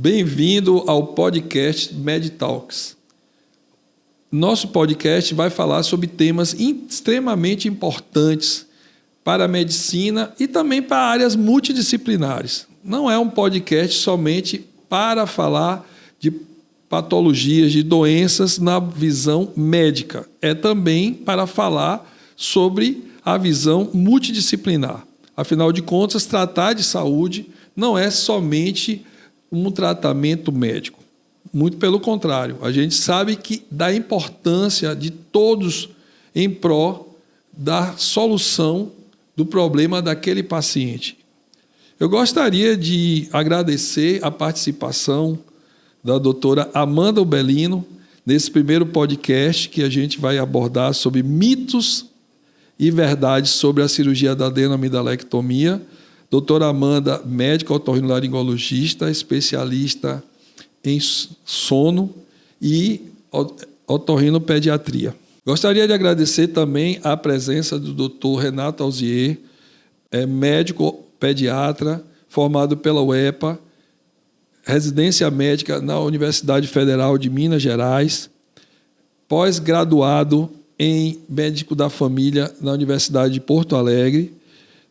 Bem-vindo ao podcast MedTalks. Nosso podcast vai falar sobre temas extremamente importantes para a medicina e também para áreas multidisciplinares. Não é um podcast somente para falar de patologias, de doenças na visão médica. É também para falar sobre a visão multidisciplinar. Afinal de contas, tratar de saúde não é somente um tratamento médico. Muito pelo contrário, a gente sabe que da importância de todos em prol da solução do problema daquele paciente. Eu gostaria de agradecer a participação da doutora Amanda Ubelino nesse primeiro podcast que a gente vai abordar sobre mitos e verdades sobre a cirurgia da adenoamidalectomia. Doutora Amanda, médica otorrinolaringologista, especialista em sono e otorrinopediatria. Gostaria de agradecer também a presença do Dr. Renato Alzier, médico pediatra, formado pela UEPA, residência médica na Universidade Federal de Minas Gerais, pós-graduado em médico da família na Universidade de Porto Alegre,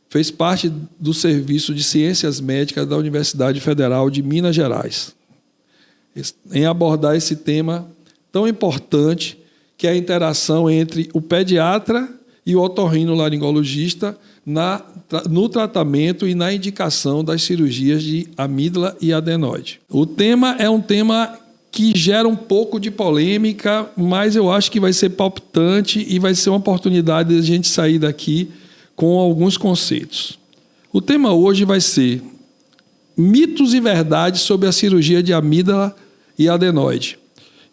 fez parte do Serviço de Ciências Médicas da Universidade Federal de Minas Gerais, em abordar esse tema tão importante que é a interação entre o pediatra e o otorrinolaringologista no tratamento e na indicação das cirurgias de amígdala e adenoide. O tema é um tema que gera um pouco de polêmica, mas eu acho que vai ser palpitante e vai ser uma oportunidade de a gente sair daqui com alguns conceitos. O tema hoje vai ser mitos e verdades sobre a cirurgia de amígdala e adenoide.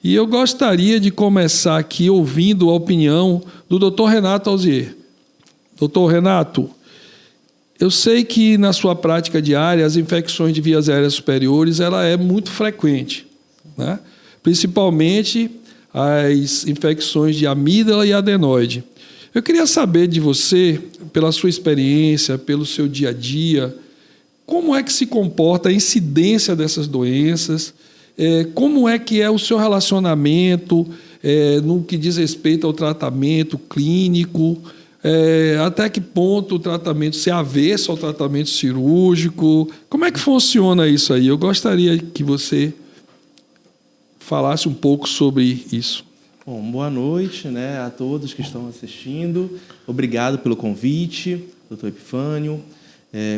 E eu gostaria de começar aqui ouvindo a opinião do Dr. Renato Alzier. Dr. Renato, eu sei que na sua prática diária as infecções de vias aéreas superiores ela é muito frequente, né? Principalmente as infecções de amígdala e adenoide. Eu queria saber de você, pela sua experiência, pelo seu dia a dia, como é que se comporta a incidência dessas doenças, como é que é o seu relacionamento no que diz respeito ao tratamento clínico, até que ponto o tratamento se avesso ao tratamento cirúrgico, como é que funciona isso aí? Eu gostaria que você falasse um pouco sobre isso. Bom, boa noite, né, a todos que estão assistindo. Obrigado pelo convite, doutor Epifânio.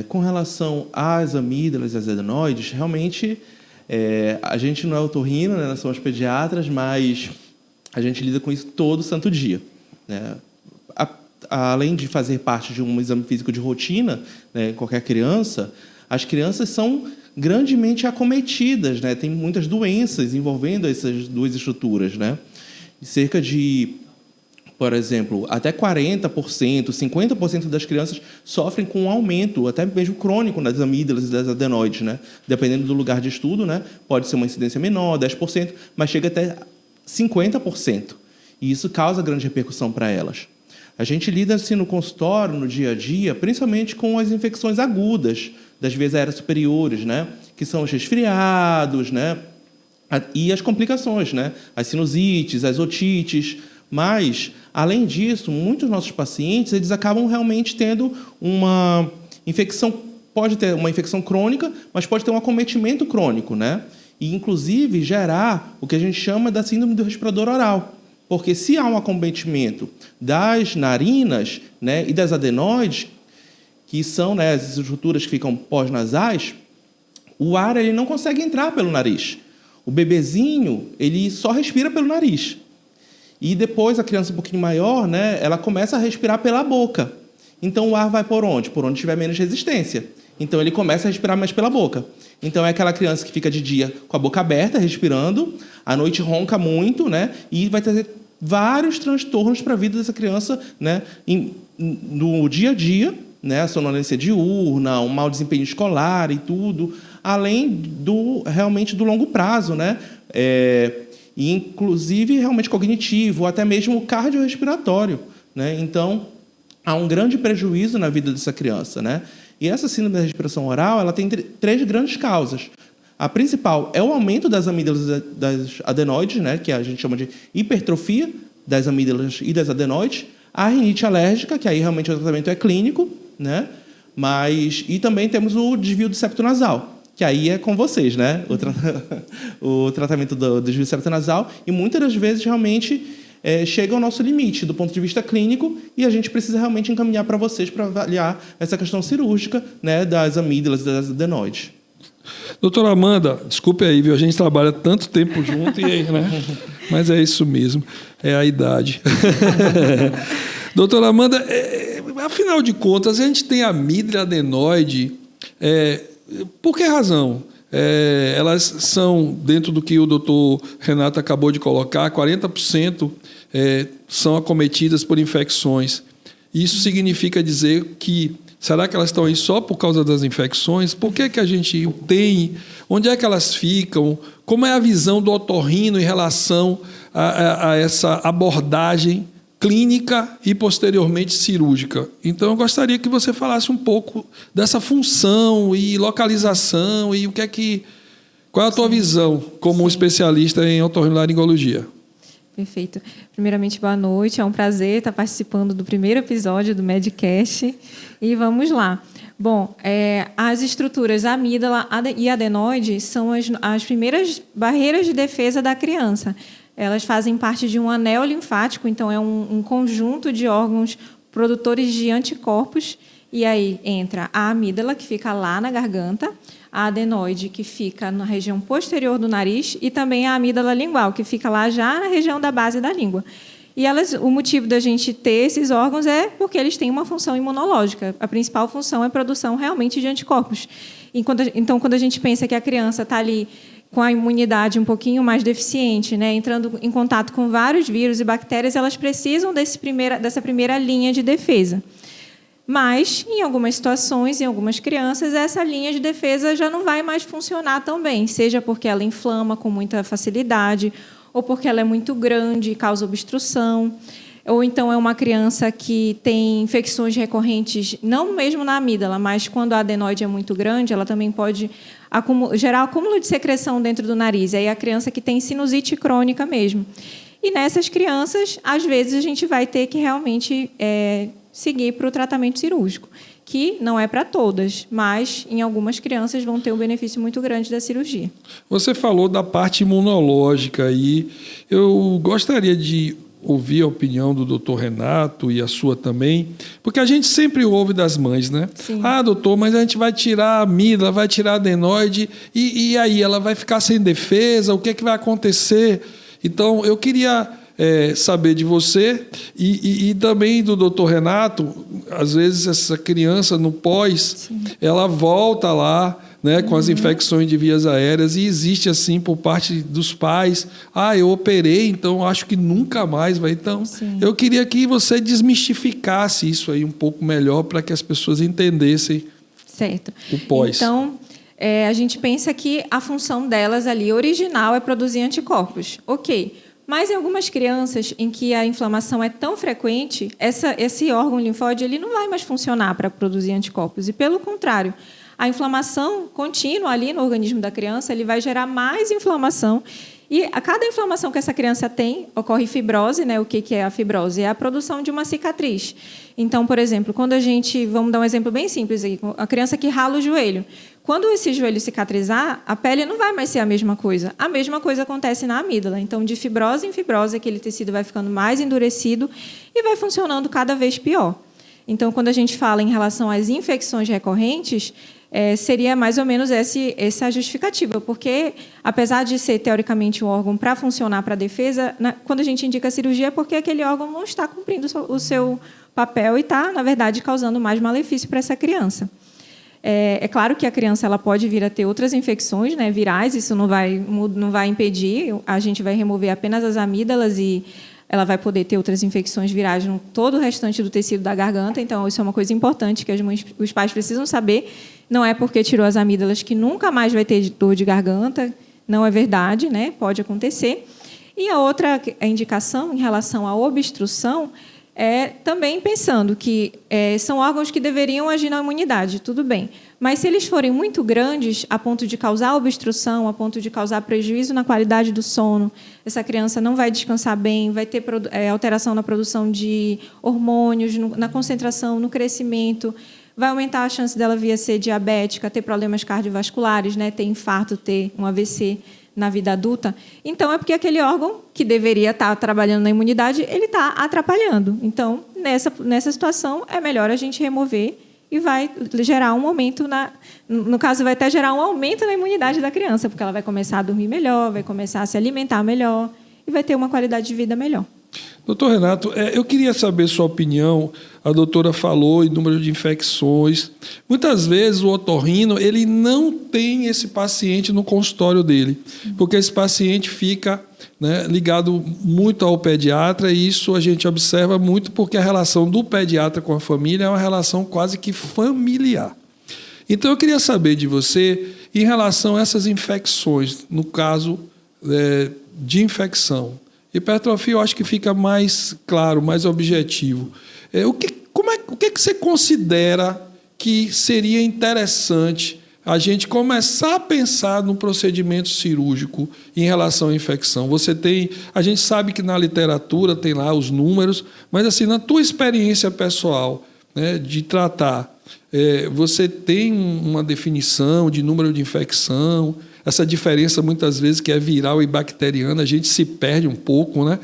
Com relação às amígdalas e às adenoides, realmente a gente não é otorrino, né, nós somos pediatras, mas a gente lida com isso todo santo dia, né? Além de fazer parte de um exame físico de rotina, né, qualquer criança, as crianças são grandemente acometidas, né? Tem muitas doenças envolvendo essas duas estruturas, né? Cerca de, por exemplo, até 40%, 50% das crianças sofrem com um aumento, até mesmo crônico, nas amígdalas e das adenoides, né? Dependendo do lugar de estudo, né? Pode ser uma incidência menor, 10%, mas chega até 50%. E isso causa grande repercussão para elas. A gente lida assim no consultório, no dia a dia, principalmente com as infecções agudas das vias aéreas superiores, né? Que são os resfriados, né? E as complicações, né? As sinusites, as otites. Mas, além disso, muitos dos nossos pacientes eles acabam realmente tendo uma infecção, pode ter uma infecção crônica, mas pode ter um acometimento crônico, né? E, inclusive, gerar o que a gente chama da síndrome do respirador oral. Porque se há um acometimento das narinas, né, e das adenoides, que são, né, as estruturas que ficam pós-nasais, o ar ele não consegue entrar pelo nariz. O bebezinho ele só respira pelo nariz. E depois, a criança um pouquinho maior, né, ela começa a respirar pela boca. Então, o ar vai por onde? Por onde tiver menos resistência. Então, ele começa a respirar mais pela boca. Então, é aquela criança que fica de dia com a boca aberta, respirando, à noite ronca muito, né, e vai trazer vários transtornos para a vida dessa criança, né, no dia a dia, né, a sonolência diurna, um mau desempenho escolar e tudo, além realmente do longo prazo, né, e inclusive realmente cognitivo, até mesmo cardiorrespiratório, né? Então, há um grande prejuízo na vida dessa criança, né? E essa síndrome da respiração oral, ela tem três grandes causas. A principal é o aumento das amígdalas das adenoides, né, que a gente chama de hipertrofia das amígdalas e das adenoides. A rinite alérgica, que aí realmente o tratamento é clínico, né? E também temos o desvio do septo nasal, que aí é com vocês, né? O tratamento do desvio do septo nasal. E muitas das vezes realmente chega ao nosso limite do ponto de vista clínico e a gente precisa realmente encaminhar para vocês para avaliar essa questão cirúrgica, né, das amígdalas e das adenoides. Doutora Amanda, desculpe aí, viu? A gente trabalha tanto tempo junto, né? Mas é isso mesmo, é a idade. Doutora Amanda, afinal de contas, a gente tem a amígdala adenoide, por que razão? Elas são, dentro do que o doutor Renato acabou de colocar, 40% são acometidas por infecções. Isso significa dizer que, será que elas estão aí só por causa das infecções? Por que a gente tem? Onde é que elas ficam? Como é a visão do otorrino em relação a essa abordagem clínica e, posteriormente, cirúrgica? Então, eu gostaria que você falasse um pouco dessa função e localização e qual é a tua visão como especialista em otorrinolaringologia? Perfeito. Primeiramente, boa noite. É um prazer estar participando do primeiro episódio do Medcast. E vamos lá. Bom, as estruturas amígdala e adenoide são as primeiras barreiras de defesa da criança. Elas fazem parte de um anel linfático, então é um conjunto de órgãos produtores de anticorpos. E aí entra a amígdala, que fica lá na garganta, a adenoide, que fica na região posterior do nariz, e também a amígdala lingual, que fica lá já na região da base da língua. E o motivo da gente ter esses órgãos é porque eles têm uma função imunológica. A principal função é a produção realmente de anticorpos. Então, quando a gente pensa que a criança está ali com a imunidade um pouquinho mais deficiente, né, entrando em contato com vários vírus e bactérias, elas precisam dessa primeira linha de defesa. Mas, em algumas situações, em algumas crianças, essa linha de defesa já não vai mais funcionar tão bem, seja porque ela inflama com muita facilidade, ou porque ela é muito grande e causa obstrução, ou então é uma criança que tem infecções recorrentes, não mesmo na amígdala, mas quando a adenoide é muito grande, ela também pode gerar acúmulo de secreção dentro do nariz. E aí a criança que tem sinusite crônica mesmo. E nessas crianças, às vezes, a gente vai ter que realmente seguir para o tratamento cirúrgico, que não é para todas, mas em algumas crianças vão ter um benefício muito grande da cirurgia. Você falou da parte imunológica e eu gostaria de ouvir a opinião do doutor Renato e a sua também, porque a gente sempre ouve das mães, né? Sim. Ah, doutor, mas a gente vai tirar a amígdala, vai tirar a adenoide e aí ela vai ficar sem defesa, o que é que vai acontecer? Então, eu queria saber de você e também do doutor Renato. Às vezes essa criança no pós, sim, ela volta lá, né, com as infecções de vias aéreas, e existe assim por parte dos pais, eu operei, então acho que nunca mais vai. Então, sim, eu queria que você desmistificasse isso aí um pouco melhor para que as pessoas entendessem certo. O pós. Então, a gente pensa que a função delas ali original é produzir anticorpos. Ok. Mas em algumas crianças em que a inflamação é tão frequente, esse órgão linfóide ele não vai mais funcionar para produzir anticorpos. E, pelo contrário, a inflamação contínua ali no organismo da criança ele vai gerar mais inflamação. E a cada inflamação que essa criança tem, ocorre fibrose, né? O que é a fibrose? É a produção de uma cicatriz. Então, por exemplo, quando vamos dar um exemplo bem simples aí, a criança que rala o joelho. Quando esse joelho cicatrizar, a pele não vai mais ser a mesma coisa. A mesma coisa acontece na amígdala. Então, de fibrose em fibrose, aquele tecido vai ficando mais endurecido e vai funcionando cada vez pior. Então, quando a gente fala em relação às infecções recorrentes, seria mais ou menos essa a justificativa, porque, apesar de ser, teoricamente, um órgão para funcionar para a defesa, quando a gente indica a cirurgia é porque aquele órgão não está cumprindo o seu papel e está, na verdade, causando mais malefício para essa criança. É claro que a criança ela pode vir a ter outras infecções, né, virais, isso não vai impedir, a gente vai remover apenas as amígdalas e ela vai poder ter outras infecções virais no todo o restante do tecido da garganta. Então, isso é uma coisa importante que os pais precisam saber. Não é porque tirou as amígdalas que nunca mais vai ter dor de garganta, não é verdade, né? Pode acontecer. E a outra indicação em relação à obstrução também pensando que são órgãos que deveriam agir na imunidade, tudo bem. Mas se eles forem muito grandes, a ponto de causar obstrução, a ponto de causar prejuízo na qualidade do sono, essa criança não vai descansar bem, vai ter alteração na produção de hormônios, na concentração, no crescimento, vai aumentar a chance dela vir a ser diabética, ter problemas cardiovasculares, né, ter infarto, ter um AVC na vida adulta. Então, é porque aquele órgão que deveria estar trabalhando na imunidade, ele está atrapalhando. Então, nessa situação, é melhor a gente remover e vai gerar um aumento no caso, vai até gerar um aumento na imunidade da criança, porque ela vai começar a dormir melhor, vai começar a se alimentar melhor e vai ter uma qualidade de vida melhor. Doutor Renato, eu queria saber sua opinião. A doutora falou em número de infecções. Muitas vezes o otorrino ele não tem esse paciente no consultório dele, porque esse paciente fica, né, ligado muito ao pediatra, e isso a gente observa muito porque a relação do pediatra com a família é uma relação quase que familiar. Então eu queria saber de você em relação a essas infecções, no caso de infecção. Hipertrofia eu acho que fica mais claro, mais objetivo. O que você considera que seria interessante a gente começar a pensar no procedimento cirúrgico em relação à infecção? A gente sabe que na literatura tem lá os números, mas assim, na tua experiência pessoal, né, de tratar, você tem uma definição de número de infecção? Essa diferença, muitas vezes, que é viral e bacteriana, a gente se perde um pouco, né?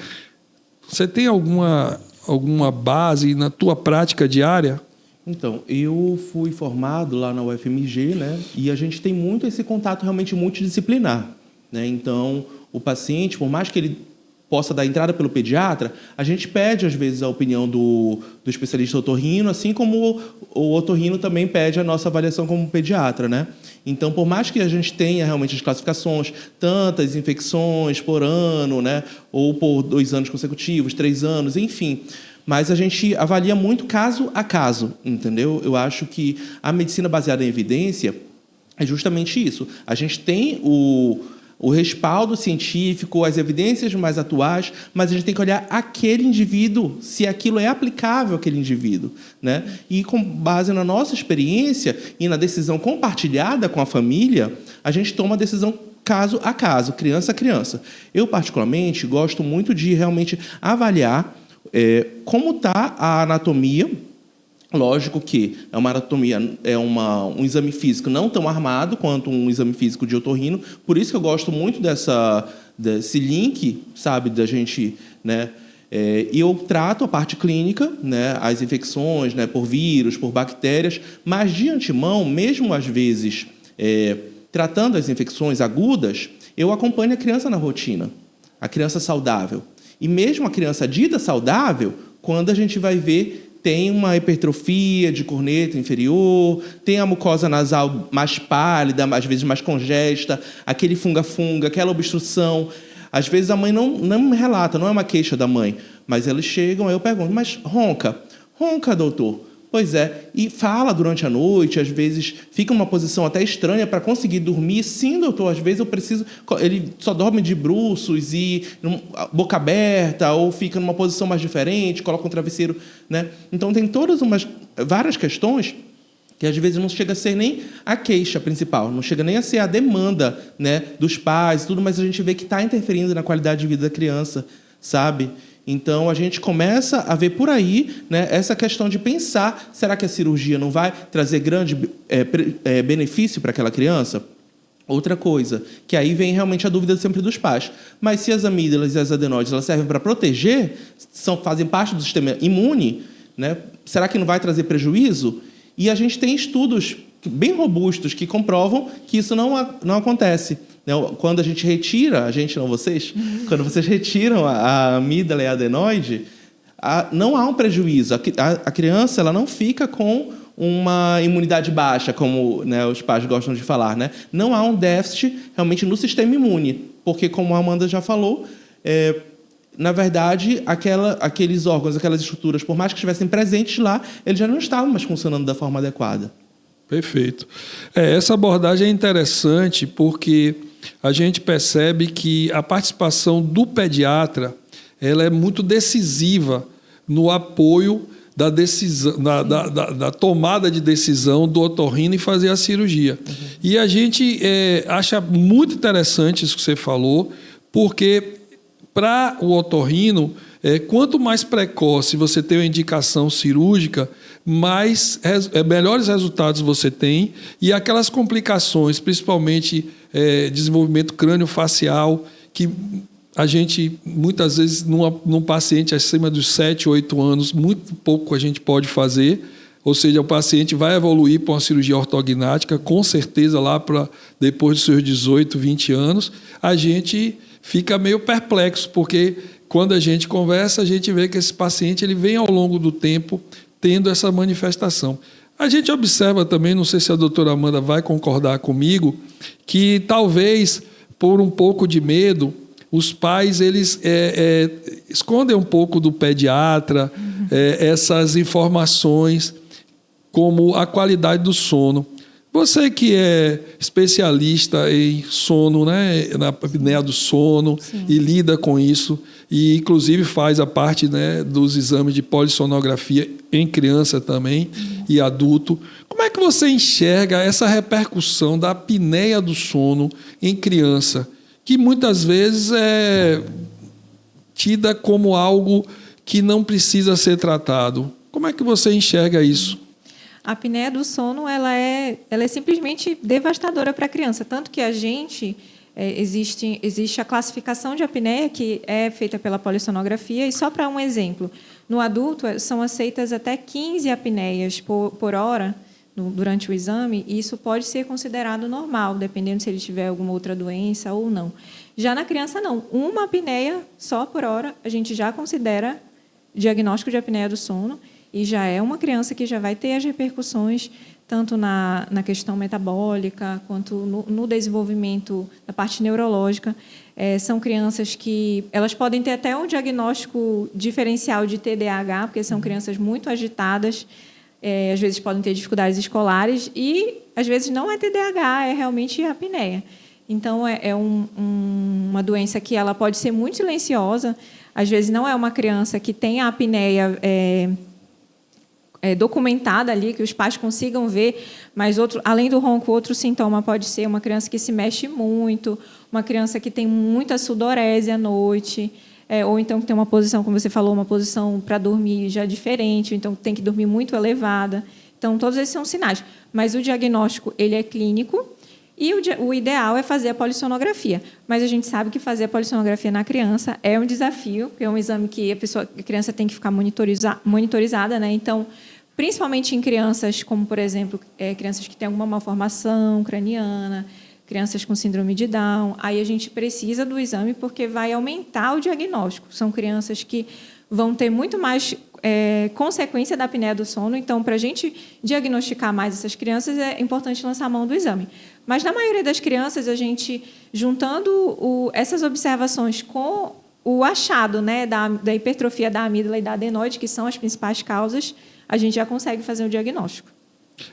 Você tem alguma base na tua prática diária? Então, eu fui formado lá na UFMG, né? E a gente tem muito esse contato realmente multidisciplinar, né? Então, o paciente, por mais que ele possa dar entrada pelo pediatra, a gente pede, às vezes, a opinião do especialista otorrino, assim como o otorrino também pede a nossa avaliação como pediatra, né? Então, por mais que a gente tenha realmente as classificações, tantas infecções por ano, né? Ou por 2 anos consecutivos, 3 anos, enfim, mas a gente avalia muito caso a caso, entendeu? Eu acho que a medicina baseada em evidência é justamente isso. A gente tem o respaldo científico, as evidências mais atuais, mas a gente tem que olhar aquele indivíduo, se aquilo é aplicável àquele indivíduo, né? E com base na nossa experiência e na decisão compartilhada com a família, a gente toma a decisão caso a caso, criança a criança. Eu, particularmente, gosto muito de realmente avaliar como está a anatomia. Lógico que uma anatomia um exame físico não tão armado quanto um exame físico de otorrino, por isso que eu gosto muito desse link, sabe, da gente, né? E eu trato a parte clínica, né, as infecções, né, por vírus, por bactérias, mas de antemão, mesmo às vezes tratando as infecções agudas, eu acompanho a criança na rotina, a criança saudável. E mesmo a criança dita saudável, quando a gente vai ver, tem uma hipertrofia de corneta inferior, tem a mucosa nasal mais pálida, às vezes mais congesta, aquele funga-funga, aquela obstrução. Às vezes a mãe não me relata, não é uma queixa da mãe, mas eles chegam, aí eu pergunto, mas ronca? Ronca, doutor? Pois é, e fala durante a noite, às vezes fica numa posição até estranha para conseguir dormir. Sim, doutor, às vezes eu preciso... Ele só dorme de bruços e boca aberta, ou fica numa posição mais diferente, coloca um travesseiro, né? Então, tem várias questões que às vezes não chega a ser nem a queixa principal, não chega nem a ser a demanda, né, dos pais, tudo, mas a gente vê que está interferindo na qualidade de vida da criança, sabe? Então, a gente começa a ver por aí, né, essa questão de pensar, será que a cirurgia não vai trazer grande benefício para aquela criança? Outra coisa, que aí vem realmente a dúvida sempre dos pais. Mas se as amígdalas e as adenoides elas servem para proteger, fazem parte do sistema imune, né, será que não vai trazer prejuízo? E a gente tem estudos bem robustos que comprovam que isso não acontece. Quando a gente retira, quando vocês retiram a amígdala e a adenoide, não há um prejuízo. A criança ela não fica com uma imunidade baixa, como, né, os pais gostam de falar, né? Não há um déficit realmente no sistema imune, porque, como a Amanda já falou, na verdade, aqueles órgãos, aquelas estruturas, por mais que estivessem presentes lá, eles já não estavam mais funcionando da forma adequada. Perfeito. Essa abordagem é interessante porque a gente percebe que a participação do pediatra ela é muito decisiva no apoio da decisão, da tomada de decisão do otorrino em fazer a cirurgia. E a gente acha muito interessante isso que você falou, porque para o otorrino, quanto mais precoce você tem uma indicação cirúrgica, melhores resultados você tem, e aquelas complicações, principalmente desenvolvimento crânio-facial, que a gente, muitas vezes, num paciente acima dos 7, 8 anos, muito pouco a gente pode fazer, ou seja, o paciente vai evoluir para uma cirurgia ortognática, com certeza, lá para depois dos seus 18, 20 anos, a gente fica meio perplexo, porque quando a gente conversa, a gente vê que esse paciente ele vem ao longo do tempo tendo essa manifestação. A gente observa também, não sei se a doutora Amanda vai concordar comigo, que talvez, por um pouco de medo, os pais eles escondem um pouco do pediatra essas informações, como a qualidade do sono. Você que é especialista em sono, né, na apneia do sono, sim, e lida com isso, e inclusive faz a parte, né, dos exames de polissonografia em criança também, e adulto. Como é que você enxerga essa repercussão da apneia do sono em criança, que muitas vezes é tida como algo que não precisa ser tratado? Como é que você enxerga isso? A apneia do sono ela é simplesmente devastadora para a criança, tanto que a gente existe a classificação de apneia que é feita pela polissonografia, e só para um exemplo, no adulto são aceitas até 15 apneias por hora durante o exame, e isso pode ser considerado normal, dependendo se ele tiver alguma outra doença ou não. Já na criança, não. Uma apneia só por hora, a gente já considera diagnóstico de apneia do sono, e já é uma criança que já vai ter as repercussões tanto na questão metabólica quanto no desenvolvimento da parte neurológica. São crianças que elas podem ter até um diagnóstico diferencial de TDAH, porque são crianças muito agitadas, às vezes podem ter dificuldades escolares e, às vezes, não é TDAH, é realmente apneia. Então, uma doença que ela pode ser muito silenciosa. Às vezes, não é uma criança que tem a apneia documentada ali, que os pais consigam ver, mas além do ronco, outro sintoma pode ser uma criança que se mexe muito, uma criança que tem muita sudorese à noite, ou então que tem uma posição, como você falou, uma posição para dormir já diferente, então tem que dormir muito elevada. Então, todos esses são sinais. Mas o diagnóstico ele é clínico e o ideal é fazer a polissonografia. Mas a gente sabe que fazer a polissonografia na criança é um desafio, porque é um exame que a criança tem que ficar monitorizada, né? Então, principalmente em crianças como, por exemplo, crianças que têm alguma malformação craniana, crianças com síndrome de Down, aí a gente precisa do exame porque vai aumentar o diagnóstico. São crianças que vão ter muito mais consequência da apneia do sono, então, para a gente diagnosticar mais essas crianças, é importante lançar a mão do exame. Mas, na maioria das crianças, a gente, juntando essas observações com o achado, né, da hipertrofia da amígdala e da adenoide, que são as principais causas, a gente já consegue fazer o diagnóstico.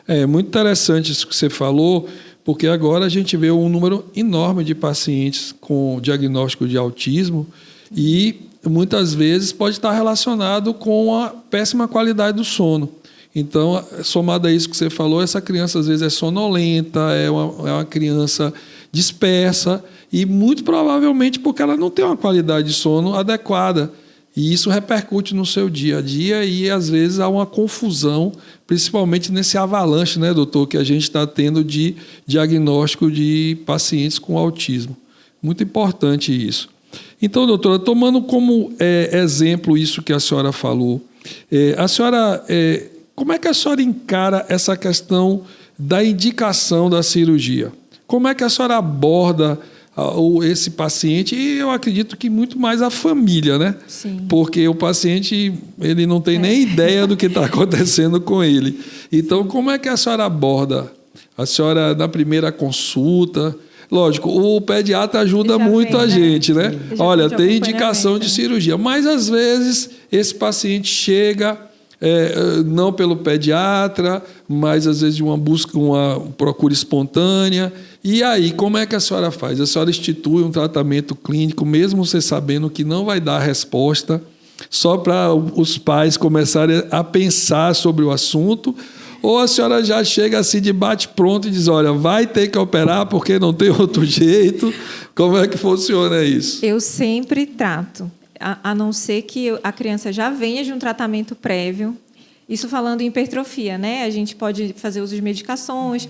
É muito interessante isso que você falou, porque agora a gente vê um número enorme de pacientes com diagnóstico de autismo e muitas vezes pode estar relacionado com a péssima qualidade do sono. Então, somado a isso que você falou, essa criança às vezes é sonolenta, é uma criança dispersa e muito provavelmente porque ela não tem uma qualidade de sono adequada. E isso repercute no seu dia a dia e, às vezes, há uma confusão, principalmente nesse avalanche, né, doutor, que a gente está tendo de diagnóstico de pacientes com autismo. Muito importante isso. Então, doutora, tomando como exemplo isso que a senhora falou, a senhora, como é que a senhora encara essa questão da indicação da cirurgia? Como é que a senhora aborda esse paciente? E eu acredito que muito mais a família, né? Sim. Porque o paciente ele não tem nem ideia do que está acontecendo com ele. Então, como é que a senhora aborda? A senhora, na primeira consulta... Lógico, o pediatra ajuda muito a gente, né? Olha, tem indicação de cirurgia, mas às vezes esse paciente chega, não pelo pediatra, mas às vezes de uma procura espontânea. E aí, como é que a senhora faz? A senhora institui um tratamento clínico, mesmo você sabendo que não vai dar resposta, só para os pais começarem a pensar sobre o assunto? Ou a senhora já chega assim de bate-pronto e diz, olha, vai ter que operar porque não tem outro jeito? Como é que funciona isso? Eu sempre trato, a não ser que a criança já venha de um tratamento prévio. Isso falando em hipertrofia, né? A gente pode fazer uso de medicações,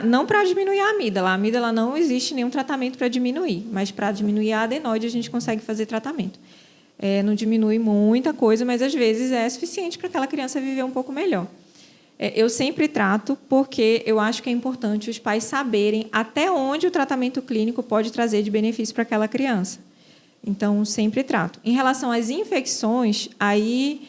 não para diminuir a amígdala. A amígdala não existe nenhum tratamento para diminuir, mas para diminuir a adenoide a gente consegue fazer tratamento. Não diminui muita coisa, mas às vezes é suficiente para aquela criança viver um pouco melhor. Eu sempre trato porque eu acho que é importante os pais saberem até onde o tratamento clínico pode trazer de benefício para aquela criança. Então, sempre trato. Em relação às infecções, aí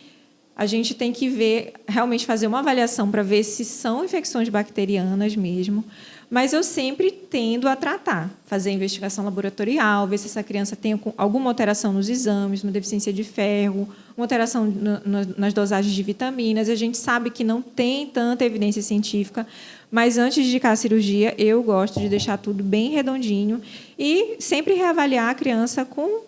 a gente tem que ver, realmente fazer uma avaliação para ver se são infecções bacterianas mesmo, mas eu sempre tendo a tratar, fazer a investigação laboratorial, ver se essa criança tem alguma alteração nos exames, uma deficiência de ferro, uma alteração nas dosagens de vitaminas. A gente sabe que não tem tanta evidência científica, mas antes de indicar a cirurgia, eu gosto de deixar tudo bem redondinho e sempre reavaliar a criança com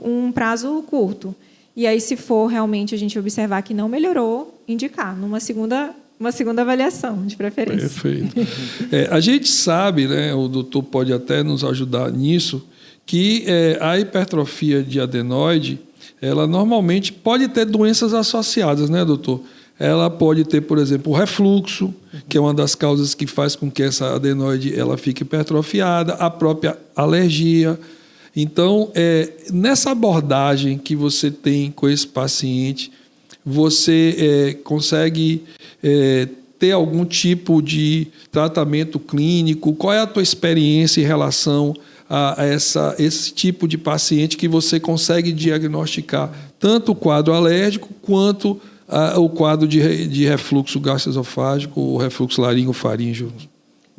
um prazo curto. E aí, se for realmente a gente observar que não melhorou, indicar numa segunda avaliação, de preferência. Perfeito. A gente sabe, né, o doutor pode até nos ajudar nisso, que a hipertrofia de adenoide, ela normalmente pode ter doenças associadas, né, doutor? Ela pode ter, por exemplo, o refluxo, que é uma das causas que faz com que essa adenoide ela fique hipertrofiada, a própria alergia. Então, nessa abordagem que você tem com esse paciente, você consegue ter algum tipo de tratamento clínico? Qual é a tua experiência em relação a esse tipo de paciente que você consegue diagnosticar tanto o quadro alérgico quanto o quadro de refluxo gastroesofágico ou refluxo laringofaríngeo?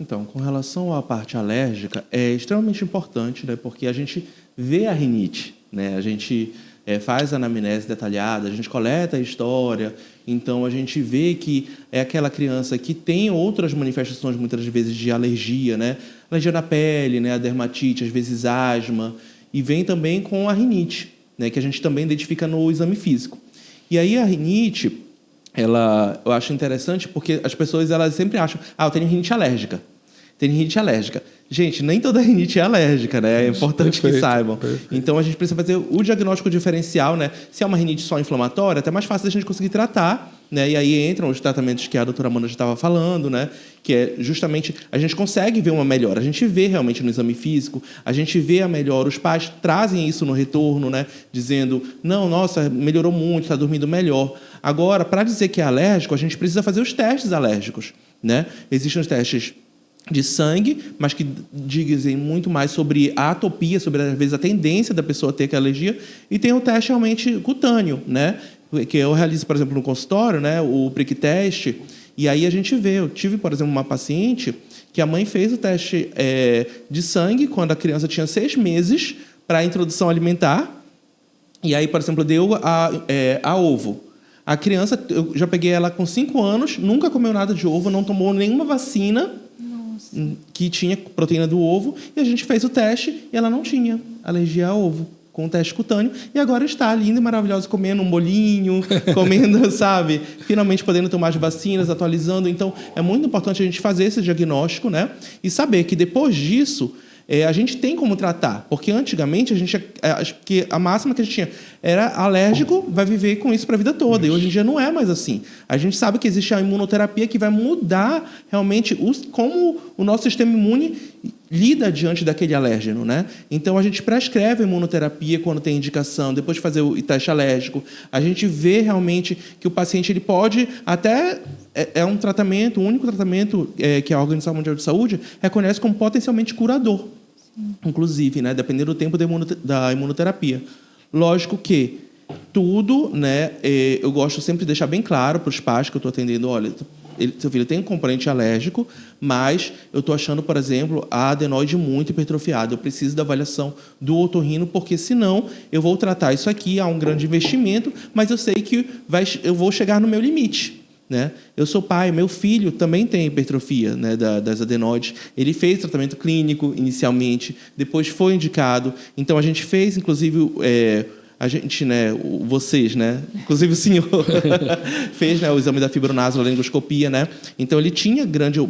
Então, com relação à parte alérgica, é extremamente importante, né, porque a gente vê a rinite, né, a gente faz a anamnese detalhada, a gente coleta a história, então a gente vê que é aquela criança que tem outras manifestações, muitas vezes, de alergia, né, alergia na pele, né, a dermatite, às vezes asma, e vem também com a rinite, né, que a gente também identifica no exame físico. E aí a rinite, eu acho interessante porque as pessoas elas sempre acham, eu tenho rinite alérgica. Tem rinite alérgica. Gente, nem toda rinite é alérgica, né? É importante que saibam. Perfeito. Então, a gente precisa fazer o diagnóstico diferencial, né? Se é uma rinite só inflamatória, é até mais fácil da gente conseguir tratar, né? E aí entram os tratamentos que a doutora Amanda já estava falando, né? Que é justamente, a gente consegue ver uma melhora. A gente vê realmente no exame físico, a gente vê a melhora. Os pais trazem isso no retorno, né? Dizendo, não, nossa, melhorou muito, está dormindo melhor. Agora, para dizer que é alérgico, a gente precisa fazer os testes alérgicos, né? Existem os testes de sangue, mas que dizem muito mais sobre a atopia, sobre, às vezes, a tendência da pessoa a ter aquela alergia, e tem o teste realmente cutâneo, né? Que eu realizo, por exemplo, no consultório, né? O prick test, e aí a gente vê, eu tive, por exemplo, uma paciente que a mãe fez o teste de sangue quando a criança tinha 6 meses para a introdução alimentar, e aí, por exemplo, deu a ovo. A criança, eu já peguei ela com 5 anos, nunca comeu nada de ovo, não tomou nenhuma vacina que tinha proteína do ovo, e a gente fez o teste e ela não tinha alergia a ovo, com o teste cutâneo, e agora está linda e maravilhosa, comendo um bolinho, comendo, sabe? Finalmente podendo tomar as vacinas, atualizando. Então, é muito importante a gente fazer esse diagnóstico, né? E saber que depois disso, a gente tem como tratar, porque antigamente acho que a máxima que a gente tinha era alérgico, vai viver com isso para a vida toda, e hoje em dia não é mais assim. A gente sabe que existe a imunoterapia que vai mudar realmente como o nosso sistema imune lida diante daquele alérgeno, né? Então, a gente prescreve a imunoterapia quando tem indicação, depois de fazer o teste alérgico, a gente vê realmente que o paciente ele pode até... É um tratamento, o único tratamento que a Organização Mundial de Saúde reconhece como potencialmente curador, inclusive, né? Dependendo do tempo da imunoterapia. Lógico que tudo, né? Eu gosto sempre de deixar bem claro para os pais que eu estou atendendo, olha, seu filho tem um componente alérgico, mas eu estou achando, por exemplo, a adenoide muito hipertrofiada. Eu preciso da avaliação do otorrino, porque senão eu vou tratar isso aqui, há um grande investimento, mas eu sei que eu vou chegar no meu limite, né? Eu sou pai, meu filho também tem hipertrofia, né, das adenoides. Ele fez tratamento clínico inicialmente, depois foi indicado. Então, a gente fez, inclusive, a gente, né, vocês, né, inclusive o senhor, fez, né, o exame da fibronasolarringoscopia, né? Então, ele tinha grande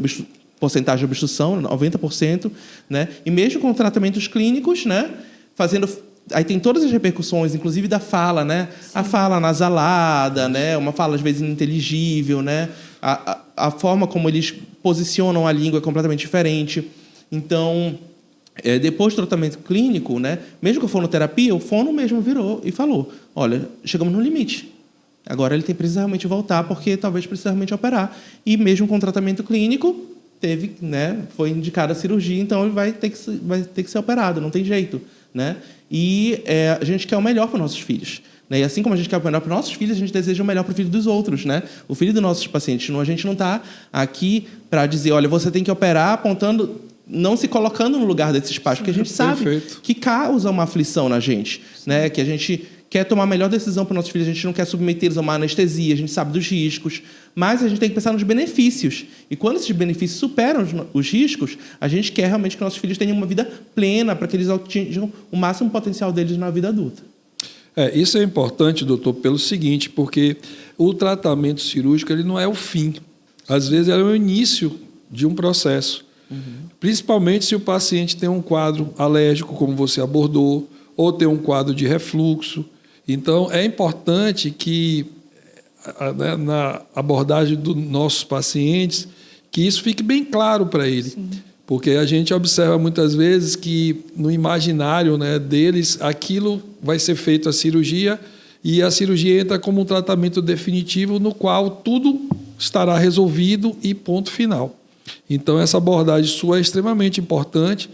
porcentagem de obstrução, 90%, né? E mesmo com tratamentos clínicos, né, fazendo... Aí tem todas as repercussões, inclusive da fala, né? Sim. A fala anasalada, né? Uma fala, às vezes, ininteligível, né? A forma como eles posicionam a língua é completamente diferente. Então, depois do tratamento clínico, né? Mesmo com a fonoterapia, o fono mesmo virou e falou, olha, chegamos no limite. Agora ele precisa realmente voltar, porque talvez precise realmente operar. E mesmo com o tratamento clínico, foi indicada a cirurgia, então ele vai ter que ser operado, não tem jeito, né? E a gente quer o melhor para os nossos filhos, né? E assim como a gente quer o melhor para os nossos filhos, a gente deseja o melhor para o filho dos outros, né? O filho dos nossos pacientes. A gente não está aqui para dizer, olha, você tem que operar apontando, não se colocando no lugar desses pais, porque a gente sabe que causa uma aflição na gente, né? Que a gente quer tomar a melhor decisão para os nossos filhos, a gente não quer submeter-los a uma anestesia, a gente sabe dos riscos, mas a gente tem que pensar nos benefícios. E quando esses benefícios superam os riscos, a gente quer realmente que nossos filhos tenham uma vida plena, para que eles atinjam o máximo potencial deles na vida adulta. Isso é importante, doutor, pelo seguinte, porque o tratamento cirúrgico ele não é o fim. Às vezes, é o início de um processo. Principalmente se o paciente tem um quadro alérgico, como você abordou, ou tem um quadro de refluxo. Então, é importante que, na abordagem dos nossos pacientes, que isso fique bem claro para ele. Sim. Porque a gente observa muitas vezes que, no imaginário, né, deles, aquilo vai ser feito a cirurgia, e a cirurgia entra como um tratamento definitivo, no qual tudo estará resolvido e ponto final. Então, essa abordagem sua é extremamente importante,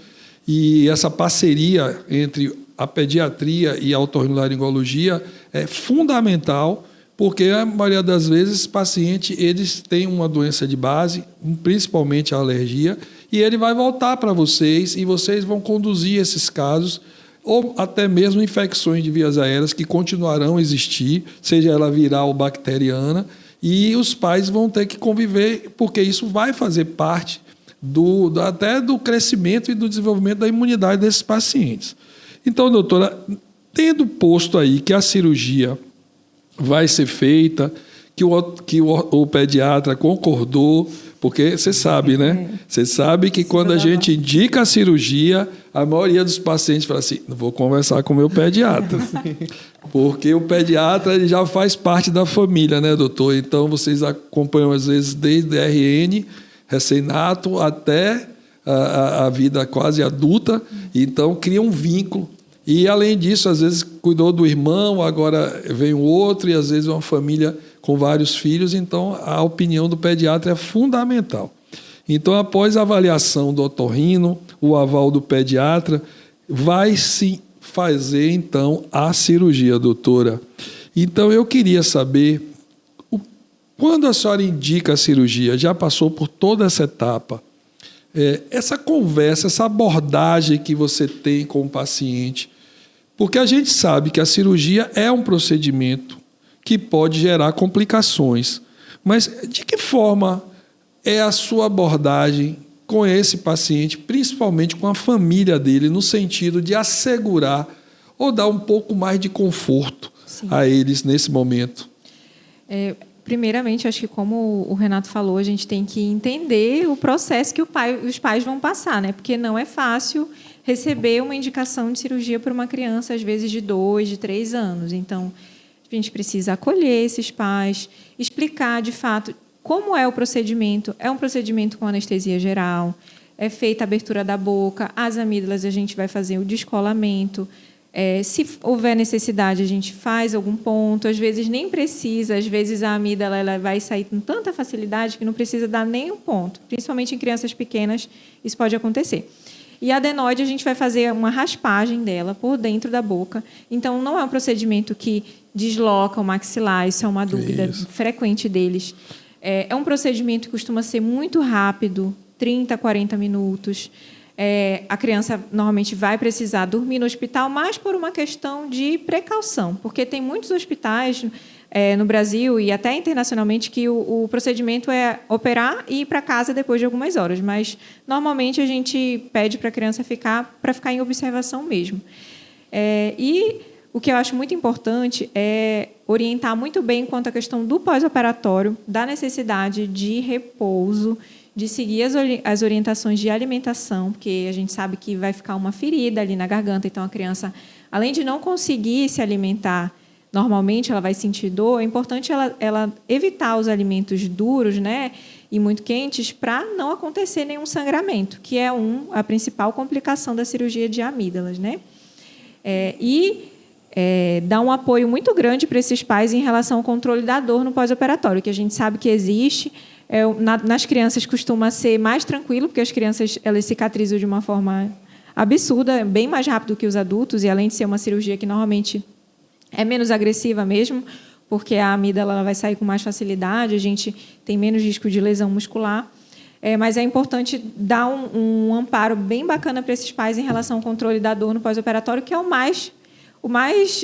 e essa parceria entre a pediatria e a otorrinolaringologia é fundamental, porque a maioria das vezes os pacientes eles têm uma doença de base, principalmente a alergia, e ele vai voltar para vocês e vocês vão conduzir esses casos, ou até mesmo infecções de vias aéreas que continuarão a existir, seja ela viral ou bacteriana, e os pais vão ter que conviver, porque isso vai fazer parte até do crescimento e do desenvolvimento da imunidade desses pacientes. Então, doutora, tendo posto aí que a cirurgia vai ser feita, que o pediatra concordou, porque você sabe, né? Você sabe que quando a gente indica a cirurgia, a maioria dos pacientes fala assim, vou conversar com o meu pediatra. Porque o pediatra ele já faz parte da família, né, doutor? Então, vocês acompanham, às vezes, desde RN, recém-nato, até a vida quase adulta. Então, cria um vínculo. E, além disso, às vezes cuidou do irmão, agora vem o outro, e às vezes uma família com vários filhos. Então, a opinião do pediatra é fundamental. Então, após a avaliação do otorrino, o aval do pediatra, vai se fazer, então, a cirurgia, doutora. Então, eu queria saber, quando a senhora indica a cirurgia, já passou por toda essa etapa, essa conversa, essa abordagem que você tem com o paciente, porque a gente sabe que a cirurgia é um procedimento que pode gerar complicações. Mas de que forma é a sua abordagem com esse paciente, principalmente com a família dele, no sentido de assegurar ou dar um pouco mais de conforto a eles nesse momento? Primeiramente, acho que como o Renato falou, a gente tem que entender o processo que os pais vão passar, né? Porque não é fácil receber uma indicação de cirurgia para uma criança, às vezes de 2, de 3 anos. Então, a gente precisa acolher esses pais, explicar, de fato, como é o procedimento. É um procedimento com anestesia geral, é feita a abertura da boca, as amígdalas a gente vai fazer o descolamento. Se houver necessidade, a gente faz algum ponto. Às vezes nem precisa, às vezes a amígdala ela vai sair com tanta facilidade que não precisa dar nenhum ponto. Principalmente em crianças pequenas, isso pode acontecer. E a adenoide, a gente vai fazer uma raspagem dela por dentro da boca. Então, não é um procedimento que desloca o maxilar, isso é uma dúvida frequente deles. É um procedimento que costuma ser muito rápido, 30, 40 minutos. A criança normalmente vai precisar dormir no hospital, mas por uma questão de precaução, porque tem muitos hospitais no Brasil e até internacionalmente que o procedimento é operar e ir para casa depois de algumas horas, mas normalmente a gente pede para a criança ficar em observação mesmo. E o que eu acho muito importante é orientar muito bem quanto à questão do pós-operatório, da necessidade de repouso, de seguir as orientações de alimentação, porque a gente sabe que vai ficar uma ferida ali na garganta, então a criança, além de não conseguir se alimentar normalmente, ela vai sentir dor, é importante ela evitar os alimentos duros, né, e muito quentes, para não acontecer nenhum sangramento, que é a principal complicação da cirurgia de amígdalas, né? Dá um apoio muito grande para esses pais em relação ao controle da dor no pós-operatório, que a gente sabe que existe. Nas crianças costuma ser mais tranquilo, porque as crianças elas cicatrizam de uma forma absurda, bem mais rápido que os adultos, e além de ser uma cirurgia que normalmente é menos agressiva mesmo, porque a amígdala ela vai sair com mais facilidade, a gente tem menos risco de lesão muscular. Mas é importante dar um amparo bem bacana para esses pais em relação ao controle da dor no pós-operatório, que é o mais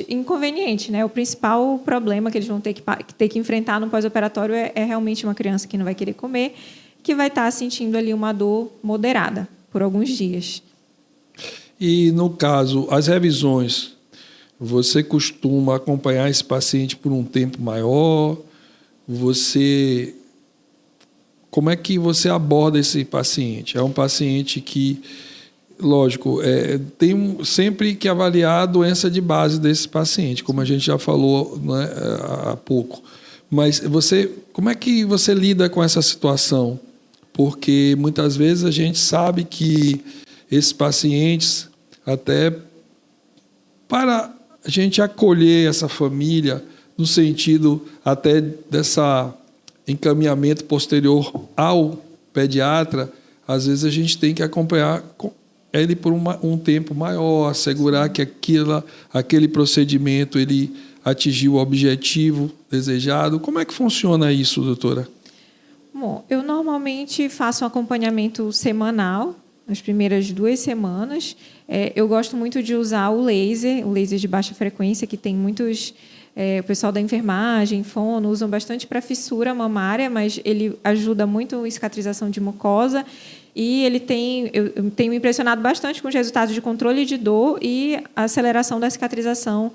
inconveniente, né? O principal problema que eles vão ter que enfrentar no pós-operatório é realmente uma criança que não vai querer comer, que vai estar sentindo ali uma dor moderada por alguns dias. E, no caso, as revisões, você costuma acompanhar esse paciente por um tempo maior? Como é que você aborda esse paciente? É um paciente que, lógico, tem sempre que avaliar a doença de base desse paciente, como a gente já falou, né, há pouco. Mas como é que você lida com essa situação? Porque muitas vezes a gente sabe que esses pacientes, até para a gente acolher essa família, no sentido até dessa encaminhamento posterior ao pediatra, às vezes a gente tem que acompanhar ele por um tempo maior, assegurar que aquele procedimento ele atingiu o objetivo desejado. Como é que funciona isso, doutora? Bom, eu normalmente faço um acompanhamento semanal, nas primeiras 2 semanas. Eu gosto muito de usar o laser de baixa frequência, que tem muitos... o pessoal da enfermagem, fono, usam bastante para fissura mamária, mas ele ajuda muito em cicatrização de mucosa. E eu tenho me impressionado bastante com os resultados de controle de dor e aceleração da cicatrização.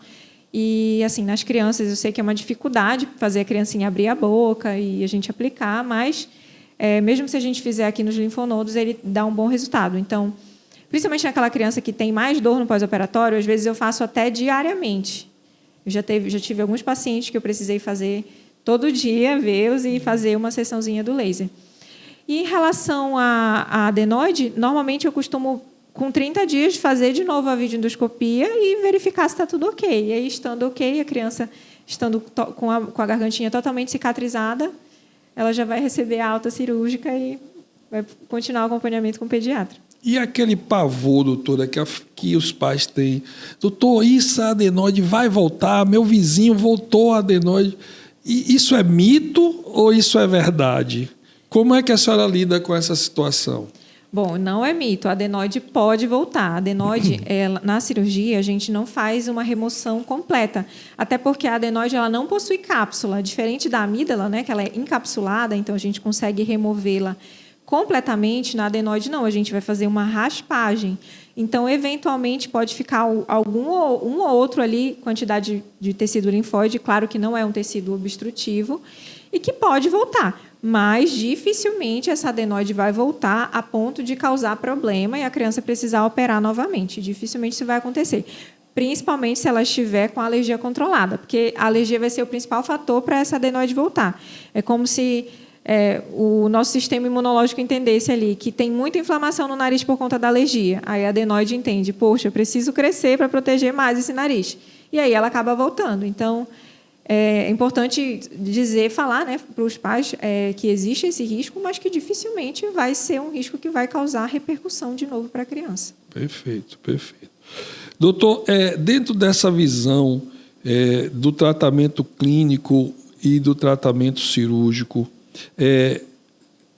E, assim, nas crianças, eu sei que é uma dificuldade fazer a criancinha abrir a boca e a gente aplicar, mas, mesmo se a gente fizer aqui nos linfonodos, ele dá um bom resultado. Então, principalmente naquela criança que tem mais dor no pós-operatório, às vezes eu faço até diariamente. Eu já tive alguns pacientes que eu precisei fazer todo dia, vê-los e fazer uma sessãozinha do laser. E em relação à adenoide, normalmente eu costumo, com 30 dias, fazer de novo a videoendoscopia e verificar se está tudo ok. E aí, estando ok, a criança estando com a gargantinha totalmente cicatrizada, ela já vai receber a alta cirúrgica e vai continuar o acompanhamento com o pediatra. E aquele pavor, doutora, que os pais têm? Doutor, isso a adenoide vai voltar, meu vizinho voltou a adenoide. E isso é mito ou isso é verdade? Como é que a senhora lida com essa situação? Bom, não é mito. A adenoide pode voltar. A adenoide, na cirurgia, a gente não faz uma remoção completa. Até porque a adenoide ela não possui cápsula. Diferente da amígdala, né, que ela é encapsulada, então a gente consegue removê-la completamente. Na adenoide, não. A gente vai fazer uma raspagem. Então, eventualmente, pode ficar um ou outro ali, quantidade de tecido linfóide. Claro que não é um tecido obstrutivo. E que pode voltar. Mas, dificilmente, essa adenoide vai voltar a ponto de causar problema e a criança precisar operar novamente. Dificilmente isso vai acontecer. Principalmente se ela estiver com a alergia controlada, porque a alergia vai ser o principal fator para essa adenoide voltar. É como se o nosso sistema imunológico entendesse ali que tem muita inflamação no nariz por conta da alergia. Aí a adenoide entende, poxa, eu preciso crescer para proteger mais esse nariz. E aí ela acaba voltando. Então, é importante falar, né, para os pais que existe esse risco, mas que dificilmente vai ser um risco que vai causar repercussão de novo para a criança. Perfeito, perfeito. Doutor, dentro dessa visão do tratamento clínico e do tratamento cirúrgico,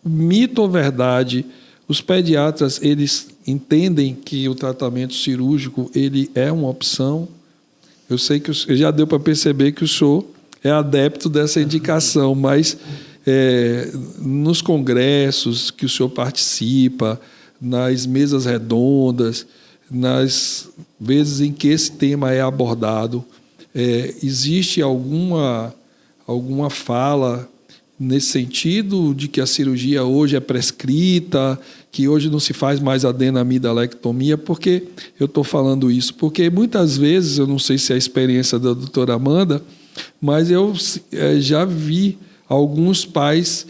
mito ou verdade, os pediatras eles entendem que o tratamento cirúrgico ele é uma opção? Eu sei que já deu para perceber que o senhor é adepto dessa indicação, mas nos congressos que o senhor participa, nas mesas redondas, nas vezes em que esse tema é abordado. Existe alguma fala nesse sentido de que a cirurgia hoje é prescrita, que hoje não se faz mais adenamidalectomia? Por que eu estou falando isso? Porque muitas vezes, eu não sei se é a experiência da doutora Amanda, mas eu já vi alguns pais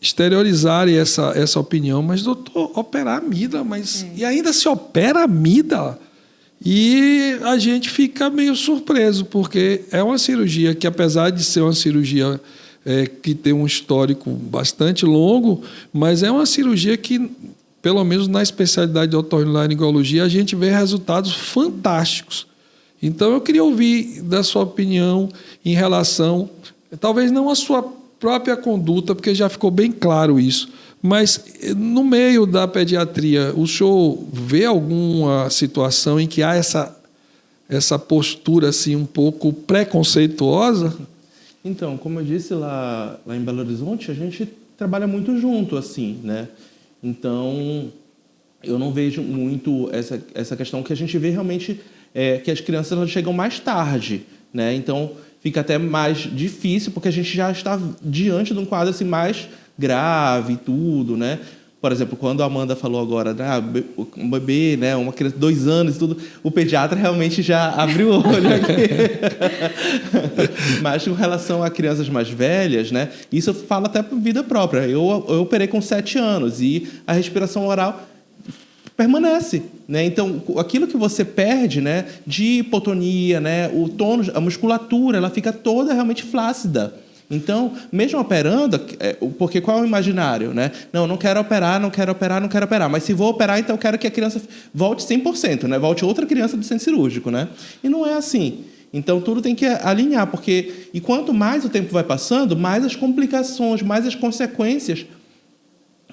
exteriorizarem essa opinião. Mas, doutor, operar amígdala, e ainda se opera amígdala? E a gente fica meio surpreso, porque é uma cirurgia que, apesar de ser uma cirurgia que tem um histórico bastante longo, mas é uma cirurgia que, pelo menos na especialidade de otorrinolaringologia, a gente vê resultados fantásticos. Então, eu queria ouvir da sua opinião em relação, talvez não a sua própria conduta, porque já ficou bem claro isso, mas no meio da pediatria, o senhor vê alguma situação em que há essa postura assim, um pouco preconceituosa? Então, como eu disse lá em Belo Horizonte, a gente trabalha muito junto, assim, né? Então, eu não vejo muito essa questão que a gente vê realmente que as crianças elas chegam mais tarde, né? Então, fica até mais difícil, porque a gente já está diante de um quadro assim, mais grave e tudo, né? Por exemplo, quando a Amanda falou agora, né, um bebê, né, uma criança de 2 anos e tudo, o pediatra realmente já abriu o olho aqui. Mas com relação a crianças mais velhas, né, isso eu falo até por vida própria. Eu operei com 7 anos e a respiração oral permanece, né? Então, aquilo que você perde, né, de hipotonia, né, o tônus, a musculatura, ela fica toda realmente flácida. Então, mesmo operando, porque qual é o imaginário, né? Não quero operar, não quero operar. Mas se vou operar, então eu quero que a criança volte 100%, né? Volte outra criança do centro cirúrgico, né? E não é assim. Então, tudo tem que alinhar, porque e quanto mais o tempo vai passando, mais as complicações, mais as consequências